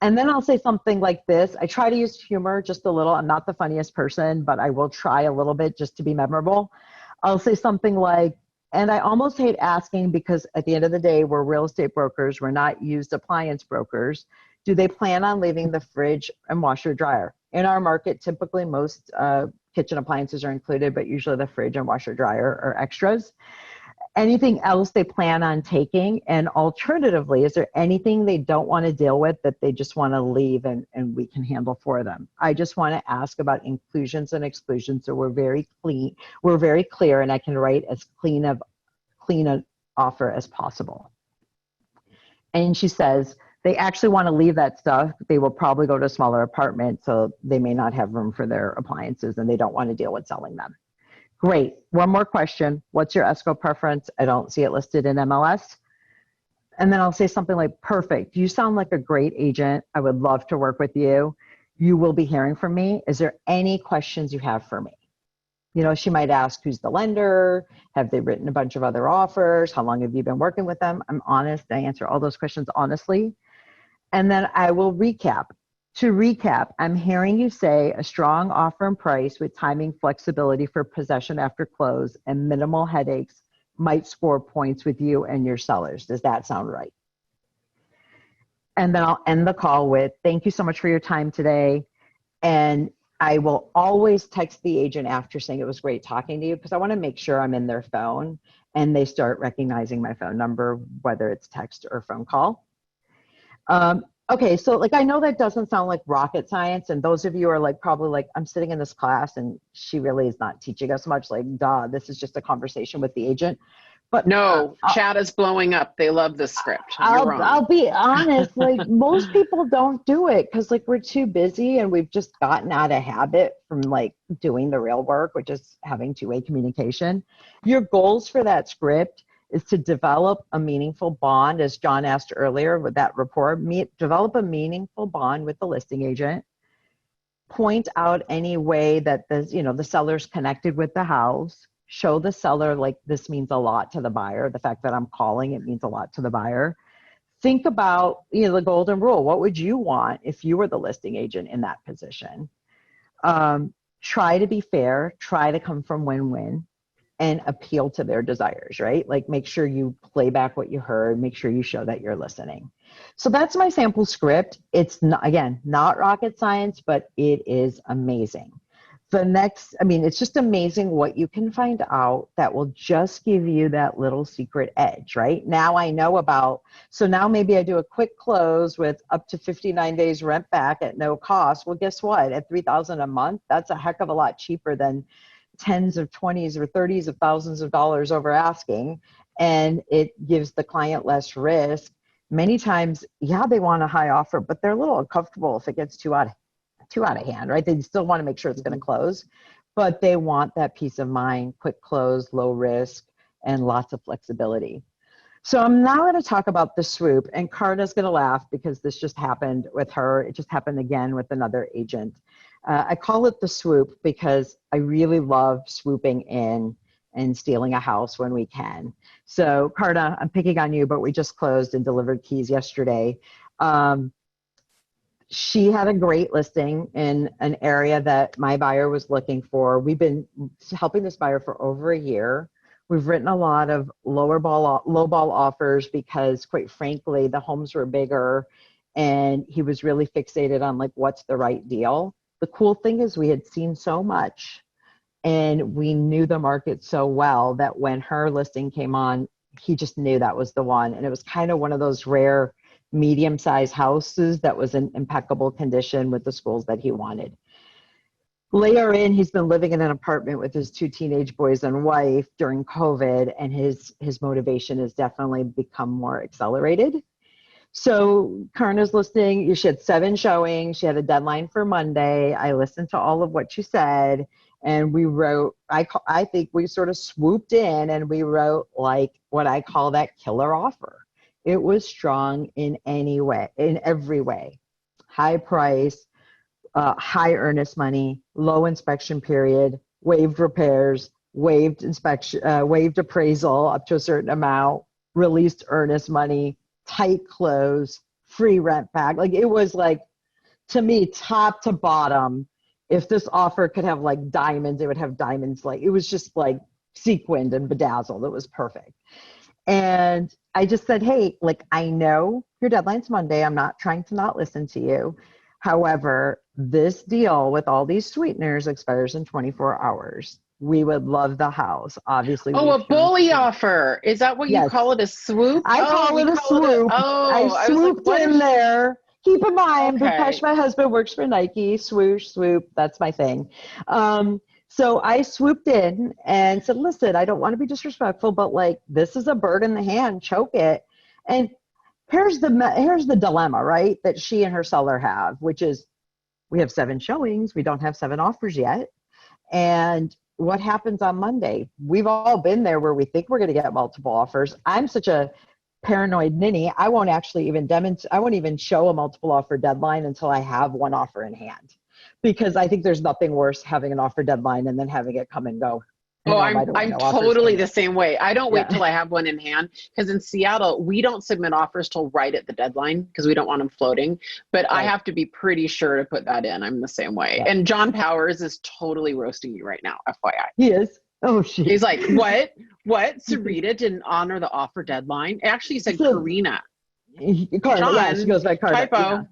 And then I'll say something like this. I try to use humor just a little. I'm not the funniest person, but I will try a little bit just to be memorable. I'll say something like, and I almost hate asking because at the end of the day, we're real estate brokers. We're not used appliance brokers. Do they plan on leaving the fridge and washer dryer? In our market, typically most kitchen appliances are included, but usually the fridge and washer dryer are extras. Anything else they plan on taking? And alternatively, is there anything they don't want to deal with that they just want to leave and we can handle for them? I just want to ask about inclusions and exclusions, so we're very clear, and I can write as clean an offer as possible. And she says they actually want to leave that stuff. They will probably go to a smaller apartment, so they may not have room for their appliances and they don't want to deal with selling them. Great. One more question. What's your Esco preference? I don't see it listed in MLS. And then I'll say something like, perfect. You sound like a great agent. I would love to work with you. You will be hearing from me. Is there any questions you have for me? You know, she might ask, who's the lender? Have they written a bunch of other offers? How long have you been working with them? I'm honest. I answer all those questions honestly. And then I will recap. To recap, I'm hearing you say a strong offer and price with timing flexibility for possession after close and minimal headaches might score points with you and your sellers. Does that sound right? And then I'll end the call with, thank you so much for your time today. And I will always text the agent after saying it was great talking to you, because I want to make sure I'm in their phone and they start recognizing my phone number, whether it's text or phone call. Okay, so like, I know that doesn't sound like rocket science, and those of you are like, probably like, I'm sitting in this class and she really is not teaching us much, like, duh, this is just a conversation with the agent. But no, chat is blowing up. They love this script. I'll be honest, like most people don't do it because like we're too busy and we've just gotten out of habit from like doing the real work, which is having two-way communication. Your goals for that script is to develop a meaningful bond, as John asked earlier with that rapport, develop a meaningful bond with the listing agent, point out any way that the seller's connected with the house, show the seller like this means a lot to the buyer. The fact that I'm calling, it means a lot to the buyer. Think about the golden rule. What would you want if you were the listing agent in that position? Try to be fair, try to come from win-win, and appeal to their desires, right? Like make sure you play back what you heard, make sure you show that you're listening. So that's my sample script. It's not, again, not rocket science, but it is amazing. It's just amazing what you can find out that will just give you that little secret edge, right? Now I know so now maybe I do a quick close with up to 59 days rent back at no cost. Well, guess what? At $3,000 a month, that's a heck of a lot cheaper than tens of 20s or 30s of thousands of dollars over asking, and it gives the client less risk. Many times, yeah, they want a high offer, but they're a little uncomfortable if it gets too out of hand, right? They still want to make sure it's going to close, but they want that peace of mind, quick close, low risk, and lots of flexibility. So I'm now going to talk about the swoop, and Karna's going to laugh because this just happened with her. It just happened again with another agent. I call it the swoop because I really love swooping in and stealing a house when we can. So Karna, I'm picking on you, but we just closed and delivered keys yesterday. She had a great listing in an area that my buyer was looking for. We've been helping this buyer for over a year. We've written a lot of lowball offers because, quite frankly, the homes were bigger and he was really fixated on like, what's the right deal? The cool thing is we had seen so much and we knew the market so well that when her listing came on, he just knew that was the one. And it was kind of one of those rare medium-sized houses that was in impeccable condition with the schools that he wanted. Later in, he's been living in an apartment with his two teenage boys and wife during COVID, and his motivation has definitely become more accelerated. So Karna's listing, she had 7 showings. She had a deadline for Monday. I listened to all of what she said, and we wrote, I think we sort of swooped in and we wrote like what I call that killer offer. It was strong in every way. High price, high earnest money, low inspection period, waived repairs, waived inspection, waived appraisal up to a certain amount, released earnest money, tight close, free rent back. Like it was like, to me, top to bottom, if this offer could have like diamonds, it would have diamonds. Like it was just like sequined and bedazzled. It was perfect. And I just said, hey, like, I know your deadline's Monday. I'm not trying to not listen to you. However, this deal with all these sweeteners expires in 24 hours. We would love the house. Obviously, Oh, a bully offer. Is that what you Yes. call it? A swoop? I Oh, call we it a call it swoop. I I was like, swooped what if in there. Keep in mind, okay. Bhupesh, my husband, works for Nike. Swoosh, swoop, that's my thing. So I swooped in and said, listen, I don't want to be disrespectful, but like, this is a bird in the hand, choke it. And here's the dilemma, right, that she and her seller have, which is we have 7 showings. We don't have 7 offers yet. And what happens on Monday? We've all been there where we think we're going to get multiple offers. I'm such a paranoid ninny. I won't actually even I won't even show a multiple offer deadline until I have 1 offer in hand, because I think there's nothing worse having an offer deadline and then having it come and go. Oh, And right away, I'm no offers totally came the in. same way. I don't wait Yeah. till I have one in hand, because in Seattle we don't submit offers till right at the deadline because we don't want them floating. But I Right. have to be pretty sure to put that in. I'm the same way. Yeah. And John Powers is totally roasting you right now, FYI. He is. Oh, He's she's like, what? What? Sarita didn't honor the offer deadline? Actually, he said so Karina. Carta. Yeah, she John, goes by Carta. Yeah. typo.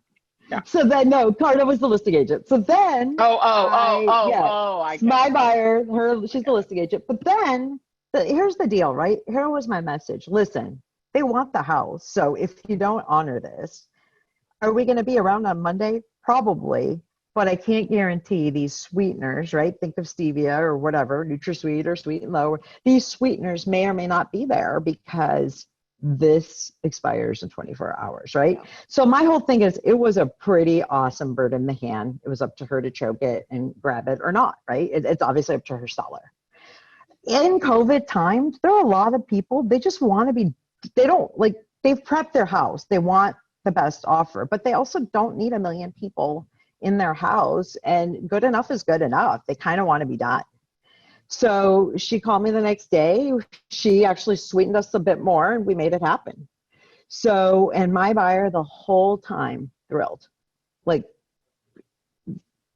Yeah. So then, no, Carta was the listing agent. So then, yeah, I get my it. buyer, she's the listing agent. But then, here's the deal, right? Here was my message. Listen, they want the house. So if you don't honor this, are we going to be around on Monday? Probably. But I can't guarantee these sweeteners, right? Think of stevia or whatever, NutraSweet or Sweet and Low. These sweeteners may or may not be there because this expires in 24 hours, right? Yeah. So my whole thing is, it was a pretty awesome bird in the hand. It was up to her to choke it and grab it or not, right? It's obviously up to her seller. In COVID times, there are a lot of people, they just want to be, they've prepped their house. They want the best offer, but they also don't need a million people in their house, and good enough is good enough. They kind of want to be done. So she called me the next day. She actually sweetened us a bit more and we made it happen. So, and my buyer the whole time thrilled, like,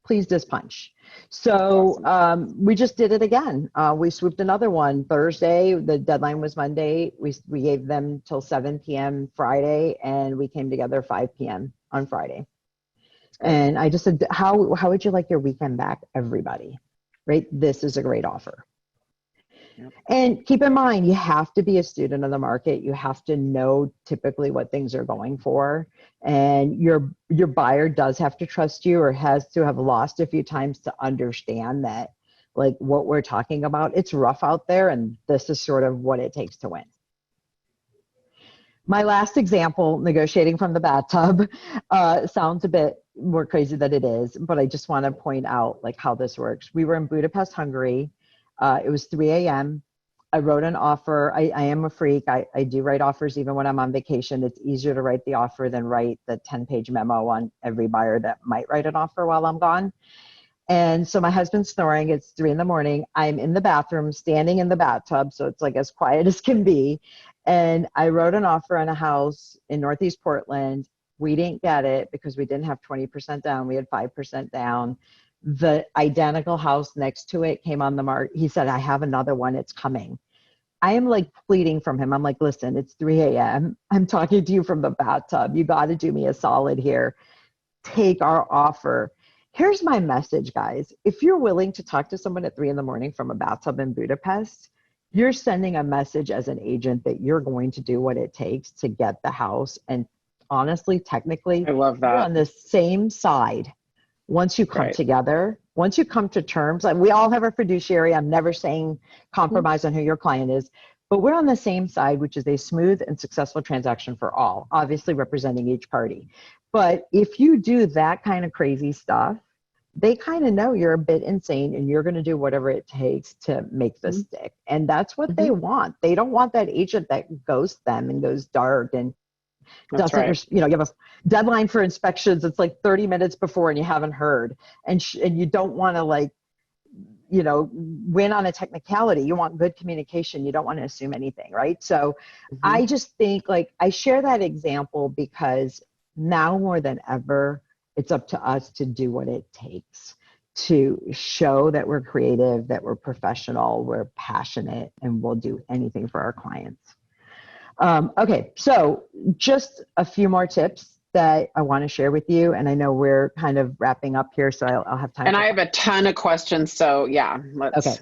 please just punch. So we just did it again. We swooped another one Thursday. The deadline was Monday. We gave them till 7 p.m. Friday, and we came together 5 p.m. on Friday. And I just said, how would you like your weekend back, everybody? Right? This is a great offer. Yep. And keep in mind, you have to be a student of the market. You have to know typically what things are going for. And your buyer does have to trust you, or has to have lost a few times to understand that, like, what we're talking about. It's rough out there, and this is sort of what it takes to win. My last example, negotiating from the bathtub, sounds a bit more crazy than it is, but I just want to point out like how this works. We were in Budapest, Hungary. It was 3 a.m. I wrote an offer. I am a freak. I do write offers even when I'm on vacation. It's easier to write the offer than write the 10-page memo on every buyer that might write an offer while I'm gone. And so my husband's snoring. It's 3 a.m. I'm in the bathroom, standing in the bathtub, so it's like as quiet as can be. And I wrote an offer on a house in Northeast Portland. We didn't get it because we didn't have 20% down. We had 5% down. The identical house next to it came on the market. He said, I have another one. It's coming. I am like pleading from him. I'm like, listen, it's 3 a.m. I'm talking to you from the bathtub. You got to do me a solid here. Take our offer. Here's my message, guys. If you're willing to talk to someone at 3 a.m. from a bathtub in Budapest, you're sending a message as an agent that you're going to do what it takes to get the house. And honestly, technically, I love that. you're on the same side. Once you come together, once you come to terms, like we all have a fiduciary. I'm never saying compromise on who your client is, but we're on the same side, which is a smooth and successful transaction for all, obviously representing each party. But if you do that kind of crazy stuff, they kind of know you're a bit insane and you're going to do whatever it takes to make this stick. And that's what they want. They don't want that agent that ghosts them and goes dark and doesn't, you have a deadline for inspections. It's like 30 minutes before and you haven't heard. And you don't want to win on a technicality. You want good communication. You don't want to assume anything, right? So I just think I share that example because now more than ever, it's up to us to do what it takes to show that we're creative, that we're professional, we're passionate, and we'll do anything for our clients. Okay, so just a few more tips that I want to share with you. And I know we're kind of wrapping up here, so I'll have time. And I have a ton of questions. So yeah, Okay.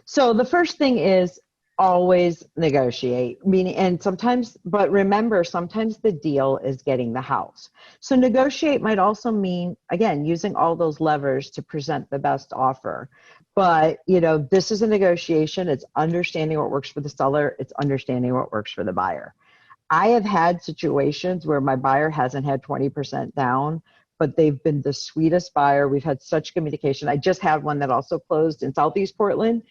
So the first thing is always negotiate, meaning, and sometimes, but remember, sometimes the deal is getting the house. So negotiate might also mean, again, using all those levers to present the best offer. But, this is a negotiation. It's understanding what works for the seller. It's understanding what works for the buyer. I have had situations where my buyer hasn't had 20% down, but they've been the sweetest buyer. We've had such communication. I just had one that also closed in Southeast Portland.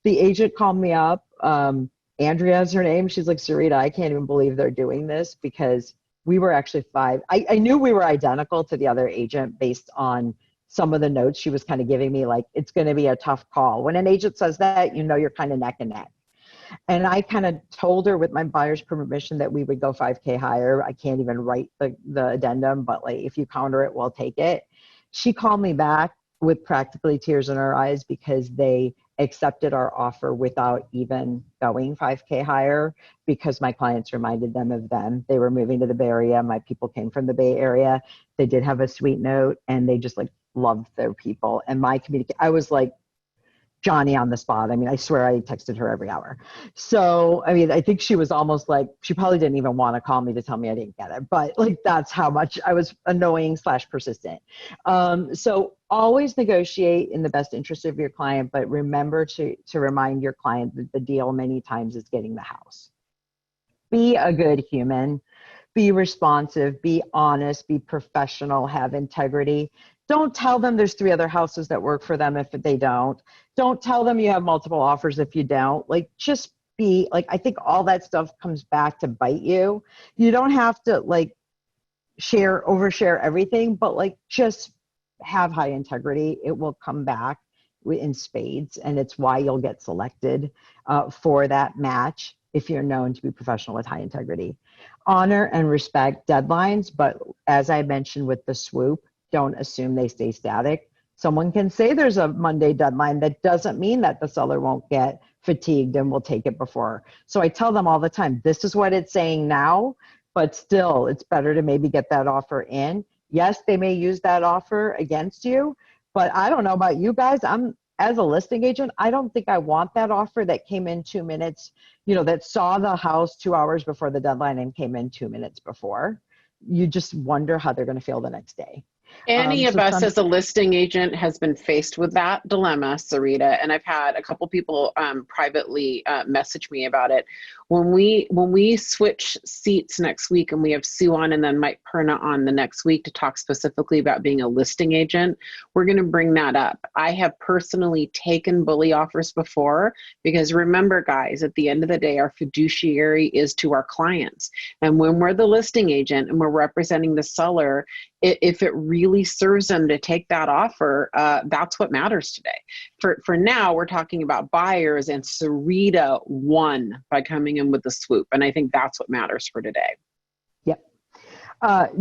The agent called me up. Andrea is her name. She's like, Sarita, I can't even believe they're doing this, because we were actually I knew we were identical to the other agent based on some of the notes she was kind of giving me, like, it's going to be a tough call. When an agent says that, you're kind of neck and neck. And I kind of told her, with my buyer's permission, that we would go 5K higher. I can't even write the addendum, but like, if you counter it, we'll take it. She called me back with practically tears in her eyes, because they accepted our offer without even going 5K higher, because my clients reminded them of them. They were moving to the Bay Area. My people came from the Bay Area. They did have a sweet note, and they just like loved their people. And I was like Johnny on the spot. I mean, I swear I texted her every hour. So, I mean, I think she was almost like, she probably didn't even want to call me to tell me I didn't get it, but like, that's how much I was annoying / persistent. So always negotiate in the best interest of your client, but remember to remind your client that the deal many times is getting the house. Be a good human, be responsive, be honest, be professional, have integrity. Don't tell them there's 3 other houses that work for them if they don't. Don't tell them you have multiple offers if you don't. Like, just be like, I think all that stuff comes back to bite you. You don't have to like overshare everything, but like, just have high integrity. It will come back in spades, and it's why you'll get selected for that match if you're known to be professional with high integrity. Honor and respect deadlines, but as I mentioned with the Swoop, don't assume they stay static. Someone can say there's a Monday deadline. That doesn't mean that the seller won't get fatigued and will take it before. So I tell them all the time, this is what it's saying now, but still, it's better to maybe get that offer in. Yes, they may use that offer against you, but I don't know about you guys. As a listing agent, I don't think I want that offer that came in 2 minutes, that saw the house 2 hours before the deadline and came in 2 minutes before. You just wonder how they're going to feel the next day. Any of us as a listing agent has been faced with that dilemma, Sarita, and I've had a couple people privately message me about it. When we switch seats next week and we have Sue on and then Mike Perna on the next week to talk specifically about being a listing agent, we're going to bring that up. I have personally taken bully offers before, because remember, guys, at the end of the day, our fiduciary is to our clients. And when we're the listing agent and we're representing the seller, if it really serves them to take that offer, that's what matters today. For now, we're talking about buyers, and Sarita won by coming in with the Swoop. And I think that's what matters for today. Yep.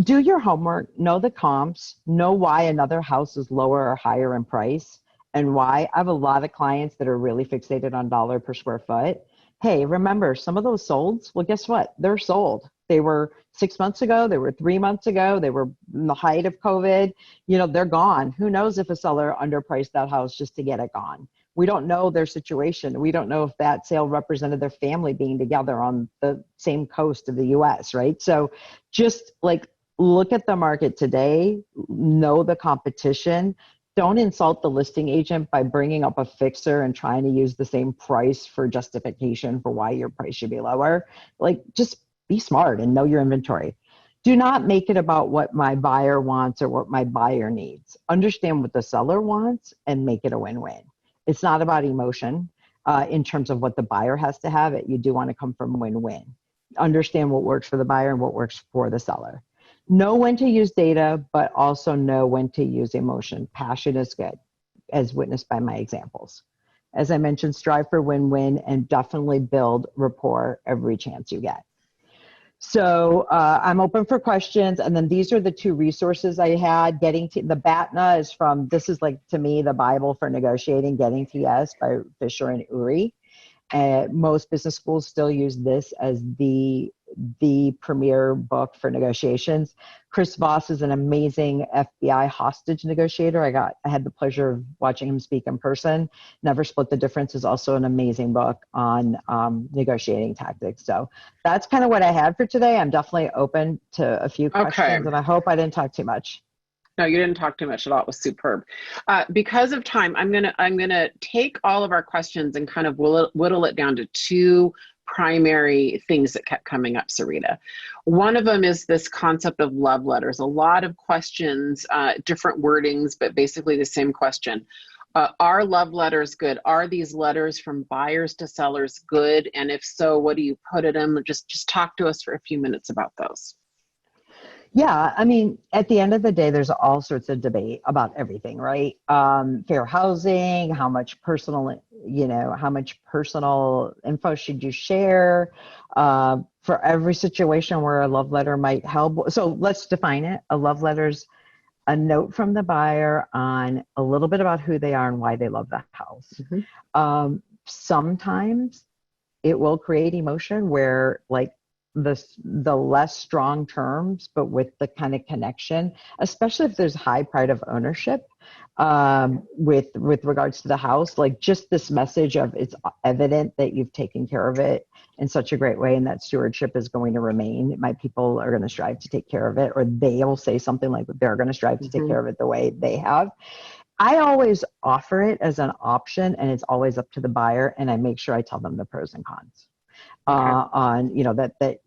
Do your homework, know the comps, know why another house is lower or higher in price, and why. I have a lot of clients that are really fixated on dollar per square foot. Hey, remember, some of those solds, well, guess what? They're sold. They were 6 months ago, they were 3 months ago, they were in the height of COVID, they're gone. Who knows if a seller underpriced that house just to get it gone? We don't know their situation. We don't know if that sale represented their family being together on the same coast of the US, right? So just like, look at the market today, know the competition. Don't insult the listing agent by bringing up a fixer and trying to use the same price for justification for why your price should be lower. Like, just be smart and know your inventory. Do not make it about what my buyer wants or what my buyer needs. Understand what the seller wants and make it a win-win. It's not about emotion in terms of what the buyer has to have. You do want to come from win-win. Understand what works for the buyer and what works for the seller. Know when to use data, but also know when to use emotion. Passion is good, as witnessed by my examples. As I mentioned, strive for win-win and definitely build rapport every chance you get. So I'm open for questions. And then these are the 2 resources I had. The BATNA is from, this is like, to me, the Bible for negotiating, Getting to Yes by Fisher and Uri. Most business schools still use this as the the premier book for negotiations. Chris Voss is an amazing FBI hostage negotiator. I had the pleasure of watching him speak in person. Never Split the Difference is also an amazing book on negotiating tactics. So that's kind of what I had for today. I'm definitely open to a few questions, and I hope I didn't talk too much. No, you didn't talk too much at all. It was superb. Because of time, I'm gonna take all of our questions and kind of whittle it down to two primary things that kept coming up, Sarita. One of them is this concept of love letters. A lot of questions, different wordings, but basically the same question. Are love letters good? Are these letters from buyers to sellers good? And if so, what do you put in them? Just talk to us for a few minutes about those. Yeah, I mean, at the end of the day, there's all sorts of debate about everything, right? Fair housing, how much personal info should you share? For every situation where a love letter might help. So let's define it. A love letter's a note from the buyer on a little bit about who they are and why they love the house. Mm-hmm. Sometimes it will create emotion where, like, the less strong terms, but with the kind of connection, especially if there's high pride of ownership, with regards to the house, like just this message of it's evident that you've taken care of it in such a great way and that stewardship is going to remain. My people are going to strive to take care of it, or they will say something like they're going to strive to take care of it the way they have. I always offer it as an option, and it's always up to the buyer, and I make sure I tell them the pros and cons. On, that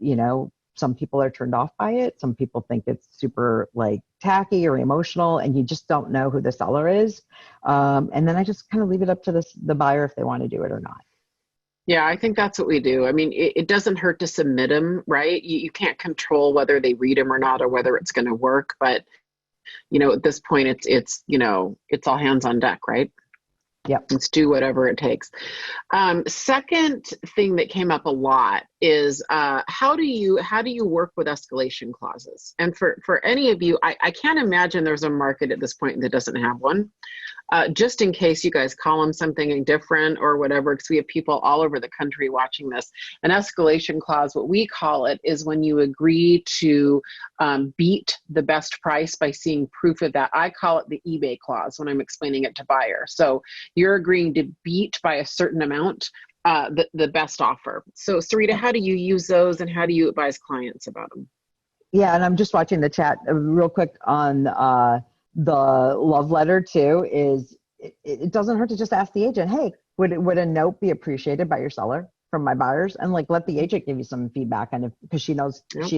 some people are turned off by it. Some people think it's super like tacky or emotional, and you just don't know who the seller is. And then I just kind of leave it up to the buyer if they want to do it or not. Yeah, I think that's what we do. I mean, it doesn't hurt to submit them, right? You can't control whether they read them or not, or whether it's going to work. But, at this point, it's all hands on deck, right? Yep. Let's do whatever it takes. Second thing that came up a lot is how do you work with escalation clauses? And for any of you, I can't imagine there's a market at this point that doesn't have one. Just in case you guys call them something different or whatever, because we have people all over the country watching this. An escalation clause, what we call it, is when you agree to beat the best price by seeing proof of that. I call it the eBay clause when I'm explaining it to buyers. So you're agreeing to beat by a certain amount the best offer. So Sarita, how do you use those, and how do you advise clients about them? Yeah, and I'm just watching the chat real quick on the love letter too. Is it doesn't hurt to just ask the agent, hey, would a note be appreciated by your seller from my buyers? And like, let the agent give you some feedback on it, because she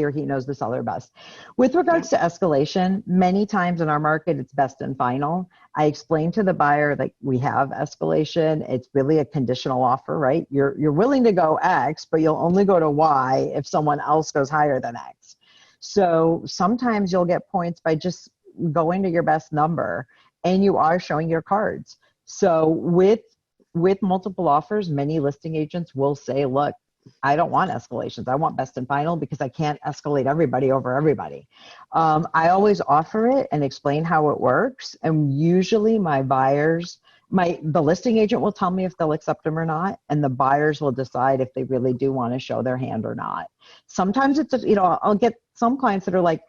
or he knows the seller best. With regards to escalation, many times in our market, it's best and final. I explain to the buyer that we have escalation. It's really a conditional offer, right? You're willing to go X, but you'll only go to Y if someone else goes higher than X. So sometimes you'll get points by just going to your best number, and you are showing your cards. So with multiple offers, many listing agents will say, look, I don't want escalations. I want best and final, because I can't escalate everybody over everybody. I always offer it and explain how it works. And usually the listing agent will tell me if they'll accept them or not, and the buyers will decide if they really do want to show their hand or not. Sometimes it's, I'll get some clients that are like,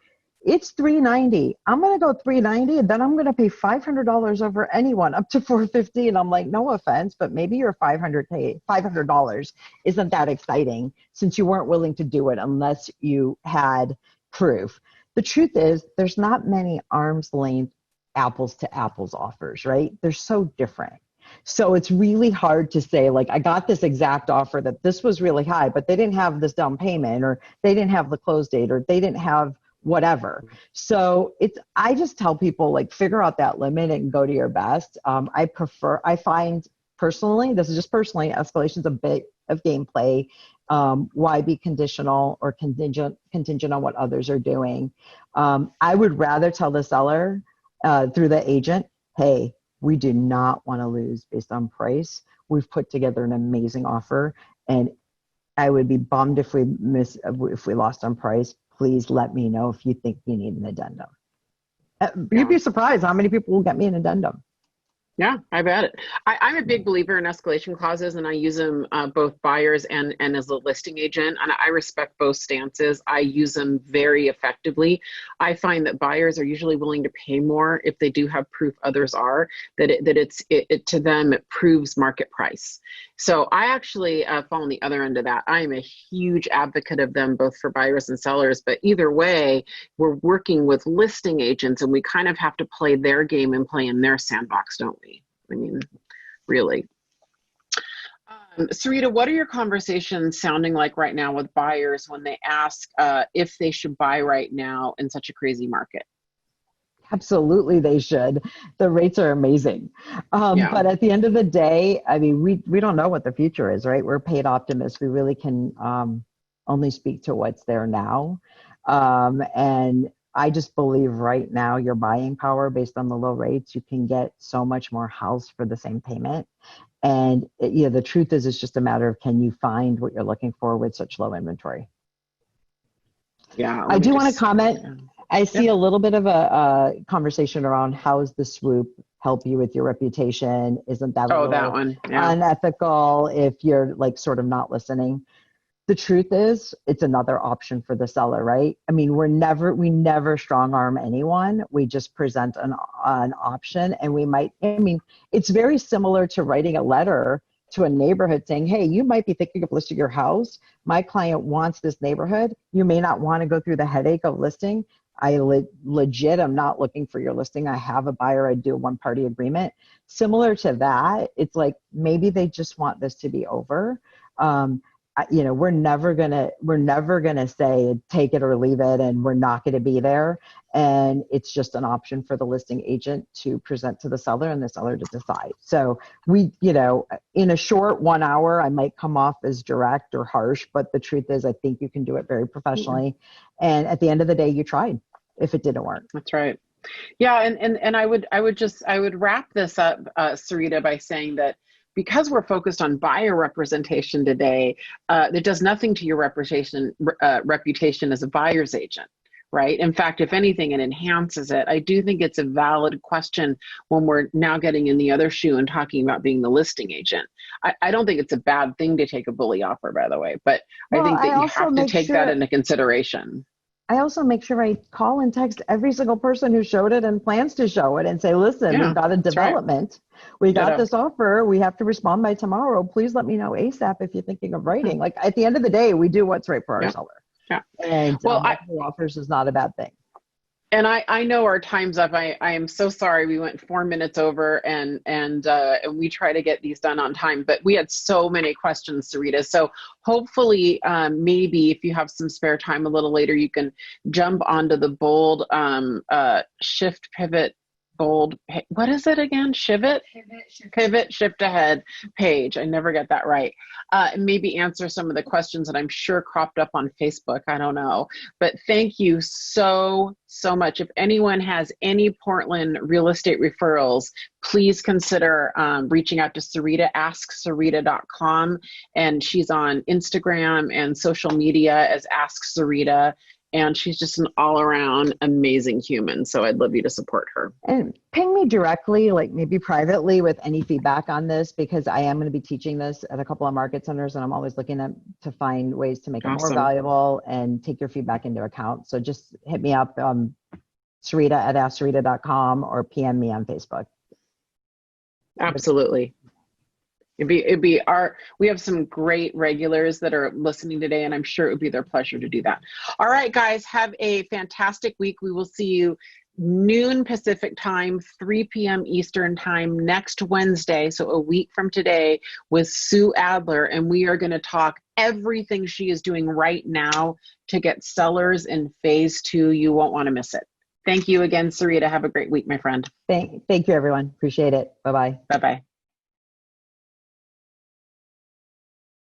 it's $390. I'm going to go $390, and then I'm going to pay $500 over anyone up to $450. And I'm like, no offense, but maybe your $500 isn't that exciting, since you weren't willing to do it unless you had proof. The truth is, there's not many arm's length apples to apples offers, right? They're so different. So it's really hard to say, like, I got this exact offer that this was really high, but they didn't have this down payment, or they didn't have the close date, or they didn't have whatever. So I just tell people, like, figure out that limit and go to your best. I find personally, this is just personally, escalation's a bit of gameplay. Why be conditional or contingent on what others are doing? I would rather tell the seller through the agent, hey, we do not want to lose based on price. We've put together an amazing offer, and I would be bummed if we lost on price. Please let me know if you think you need an addendum. You'd be surprised how many people will get me an addendum. Yeah, I bet it. I'm a big believer in escalation clauses, and I use them both buyers and as a listing agent. And I respect both stances. I use them very effectively. I find that buyers are usually willing to pay more if they do have proof others are. That to them it proves market price. So I actually fall on the other end of that. I am a huge advocate of them both for buyers and sellers. But either way, we're working with listing agents, and we kind of have to play their game and play in their sandbox, don't we? I mean, really. Sarita, what are your conversations sounding like right now with buyers when they ask if they should buy right now in such a crazy market? Absolutely, they should. The rates are amazing. Yeah. But at the end of the day, I mean, we don't know what the future is, right? We're paid optimists. We really can only speak to what's there now. And I just believe right now your buying power based on the low rates, you can get so much more house for the same payment. And the truth is, it's just a matter of can you find what you're looking for with such low inventory? Yeah. I do want to comment. Yeah. I see a little bit of a conversation around how does the swoop help you with your reputation? Isn't that a little that one. Yeah. unethical if you're like sort of not listening? The truth is, it's another option for the seller, right? I mean, we never strong arm anyone. We just present an option, and it's very similar to writing a letter to a neighborhood saying, hey, you might be thinking of listing your house. My client wants this neighborhood. You may not want to go through the headache of listing. I legit am not looking for your listing. I have a buyer. I do a one-party agreement. Similar to that, it's like maybe they just want this to be over. We're never gonna say take it or leave it, and we're not gonna be there. And it's just an option for the listing agent to present to the seller and the seller to decide. So in a short 1 hour, I might come off as direct or harsh, but the truth is, I think you can do it very professionally. Mm-hmm. And at the end of the day, you tried. If it didn't work, that's right. Yeah, and I would wrap this up, Sarita, by saying that, because we're focused on buyer representation today, it does nothing to your reputation as a buyer's agent, right? In fact, if anything, it enhances it. I do think it's a valid question when we're now getting in the other shoe and talking about being the listing agent. I don't think it's a bad thing to take a bully offer, by the way, but I think that you have to take that into consideration. I also make sure I call and text every single person who showed it and plans to show it and say, listen, we've got a development. Right. We got this offer. We have to respond by tomorrow. Please let me know ASAP if you're thinking of writing. Like at the end of the day, we do what's right for our seller. Yeah. And offers is not a bad thing. And I know our time's up. I am so sorry. We went 4 minutes over, and we try to get these done on time, but we had so many questions, Sarita. So hopefully, maybe if you have some spare time a little later, you can jump onto the bold shift, pivot, bold. What is it again? Pivot, shift ahead page. I never get that right. And maybe answer some of the questions that I'm sure cropped up on Facebook. I don't know. But thank you so much. If anyone has any Portland real estate referrals, please consider reaching out to Sarita, asksarita.com. And she's on Instagram and social media as Ask Sarita. And she's just an all-around amazing human. So I'd love you to support her. And ping me directly, like maybe privately, with any feedback on this, because I am going to be teaching this at a couple of market centers, and I'm always looking to find ways to make it more valuable and take your feedback into account. So just hit me up, Sarita at asksarita.com, or PM me on Facebook. Absolutely. We have some great regulars that are listening today, and I'm sure it would be their pleasure to do that. All right, guys, have a fantastic week. We will see you noon Pacific time, 3 p.m. Eastern time next Wednesday. So a week from today with Sue Adler, and we are going to talk everything she is doing right now to get sellers in phase 2. You won't want to miss it. Thank you again, Sarita. Have a great week, my friend. Thank you, everyone. Appreciate it. Bye-bye. Bye-bye.